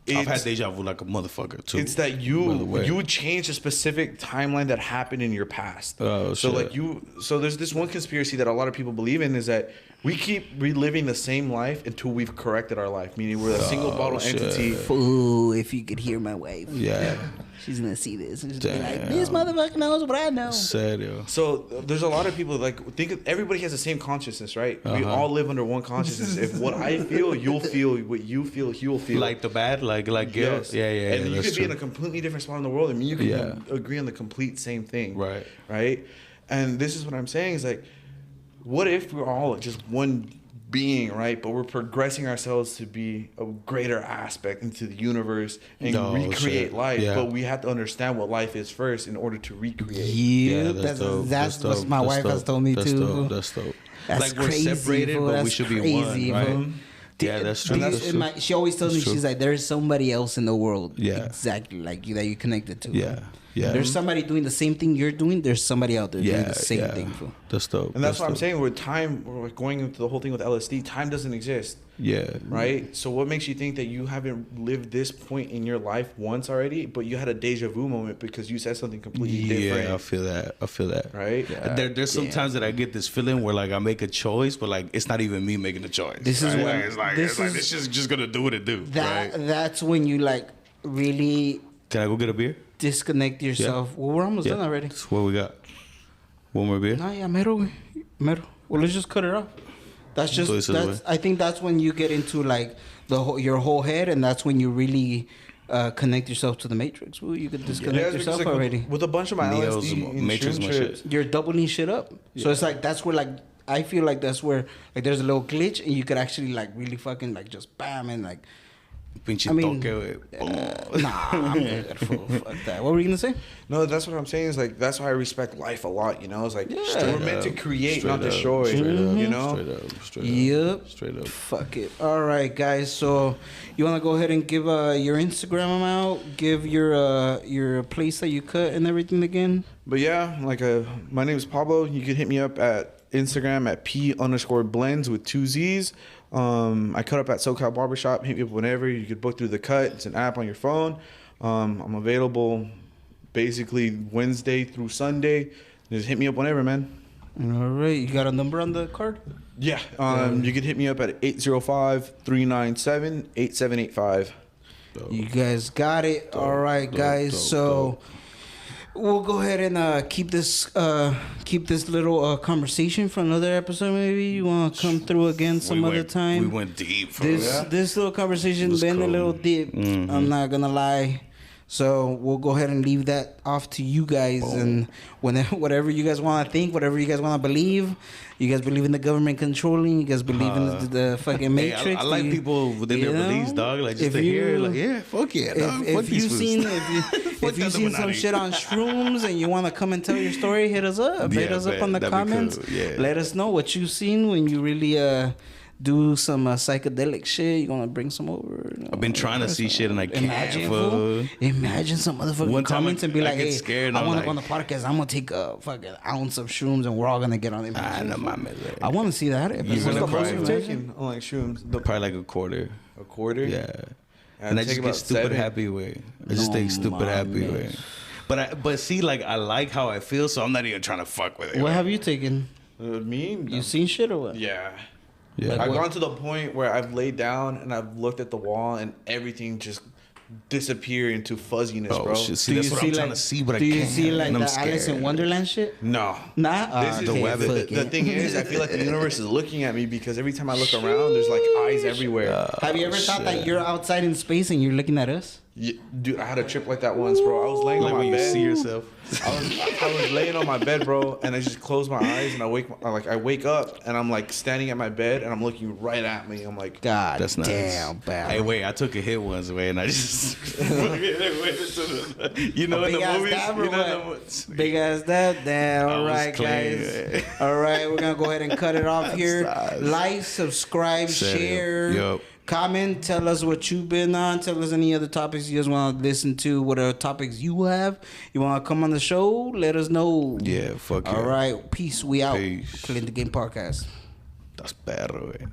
I've had deja vu like a motherfucker too. It's that by the you way. you changed a specific timeline that happened in your past. Oh, so shit. so there's this one conspiracy that a lot of people believe in is that we keep reliving the same life until we've corrected our life, meaning we're a single bottle shit. entity. Ooh, if you could hear my wife. Yeah. She's gonna see this and just be Damn. like, this motherfucker knows what I know. Serio. So there's a lot of people everybody has the same consciousness, right? We all live under one consciousness. If what I feel, you'll feel. What you feel, he'll feel. Like the bad, like guilt. Yes. Yeah. And you that's could be true. in a completely different spot in the world, and you can Yeah. agree on the complete same thing. Right. Right. And this is what I'm saying is like, what if we're all just one being, right? But we're progressing ourselves to be a greater aspect into the universe and Oh, recreate shit. life. Yeah. But we have to understand what life is first in order to recreate. Yeah, that's dope. that's what dope. my That's wife has dope. told me That's too. Dope. That's dope. That's like we're crazy, separated, fool. but we That's should be crazy, one, right? fool. Yeah, that's true. That's true. She always tells me, That's true. she's like, there's somebody else in the world. Yeah. Exactly like you that you connected to. Yeah. Yeah. There's somebody doing the same thing you're doing. There's somebody out there doing Yeah, the same yeah. thing. Fool. That's dope. And that's what I'm dope. saying. With time, we're going into the whole thing with LSD. Time doesn't exist, Yeah. right? So what makes you think that you haven't lived this point in your life once already, but you had a deja vu moment because you said something completely different? Yeah, I feel that. Right? There's sometimes that I get this feeling where like I make a choice, but like it's not even me making the choice. This is right? when- Like, it's like this it's just gonna do what it do. That right? that's when you like really Can I go get a beer? disconnect yourself. Well, we're almost Yeah. done already. That's what we got. One more beer. Nah, yeah, mero. Well, let's just cut it off. That's just So this is that's. what- I think that's when you get into like your whole head, and that's when you really connect yourself to the matrix. Well, you could disconnect Yeah, it's yourself because, like, already. with a bunch of my Neo's LSD and Matrix shroom my trips, shit. You're doubling shit up. So it's like that's where like I feel like that's where like there's a little glitch, and you could actually like really fucking like just bam and like. Pinche I mean, toque, güey. Nah, I'm good. Fool. Fuck that. What were you gonna say? No, that's what I'm saying. Is like that's why I respect life a lot. You know, it's like we're meant to create, Straight not up, destroy. straight up, You know, straight up, Yep. straight up. Fuck it. All right, guys. So you want to go ahead and give your Instagram out, give your place that you cut and everything again. But yeah, like my name is Pablo. You can hit me up at Instagram at P_blends with 2 Z's. I cut up at SoCal Barbershop. Hit me up whenever. You could book through the cut. It's an app on your phone. I'm available basically Wednesday through Sunday. Just hit me up whenever, man. All right. You got a number on the card? Yeah. You can hit me up at 805-397-8785. You guys got it. All right, guys. So we'll go ahead and keep this little conversation for another episode. Maybe you want to come through again some other time. We went deep. For This little conversation was been a cool. little deep. I'm not gonna lie. So we'll go ahead and leave that off to you guys, and whatever you guys want to think, whatever you guys want to believe. You guys believe in the government controlling? You guys believe in the fucking Matrix? Hey, I like people within their beliefs, dog. Like just If to hear, you- like, yeah, fuck yeah, dog. Fuck If these you fools. seen Fuck if you the seen some Illuminati. shit on shrooms and you want to come and tell your story, hit us up. Hit Yeah, us up man, on the that'd be comments. cool, yeah. Let us know what you seen when you really do some psychedelic shit. You gonna bring some over? You know, I've been trying to see shit and I can't. Imagine, fool. fool. Imagine some motherfucking One time comments and be I like, get "Hey, scared and I I'm want to like- go on the podcast. I'm gonna take a fucking ounce of shrooms and we're all gonna get on it." Ah, no mames, güey. I want to see that. You're What's gonna the cry, most you've man. taken on like shrooms? Probably like a quarter. A quarter? Yeah. I And I take just about get stupid 7. happy way. I just No take stupid happy mames. way. But see, like I like how I feel, so I'm not even trying to fuck with it. What like, have you taken? Me? You seen shit or what? Yeah. Yeah. I've what? gone to the point where I've laid down and I've looked at the wall and everything just disappeared into fuzziness, Oh bro. shit! See, that's what I'm trying to see, but I do can't. you see like and the I'm scared. Alice in Wonderland shit? No. Nah, This is okay, web- fuck the it. thing is, I feel like the universe is looking at me because every time I look around, there's like eyes everywhere. Have you ever thought that you're outside in space and you're looking at us? Yeah, dude, I had a trip like that once, bro. I was laying Like on my when you bed. see yourself. I was laying on my bed, bro, and I just close my eyes and I wake up and I'm like standing at my bed and I'm looking right at me. I'm like, God That's nice. damn, bad. Hey, wait! I took a hit once, way, and I just you know in Big the ass movies, dab or you know in the what? movies. Big ass that. Damn. I All was right, clean, guys. yeah. All right, we're gonna go ahead and cut it off here. Nice. Like, subscribe, Set it. share, Yup. comment. Tell us what you've been on. Tell us any other topics you guys want to listen to. What other topics you have? You want to come on the show? Let us know. Yeah, fuck yeah. All right, peace. We out. Peace. Playing the Game Podcast. That's perro, güey.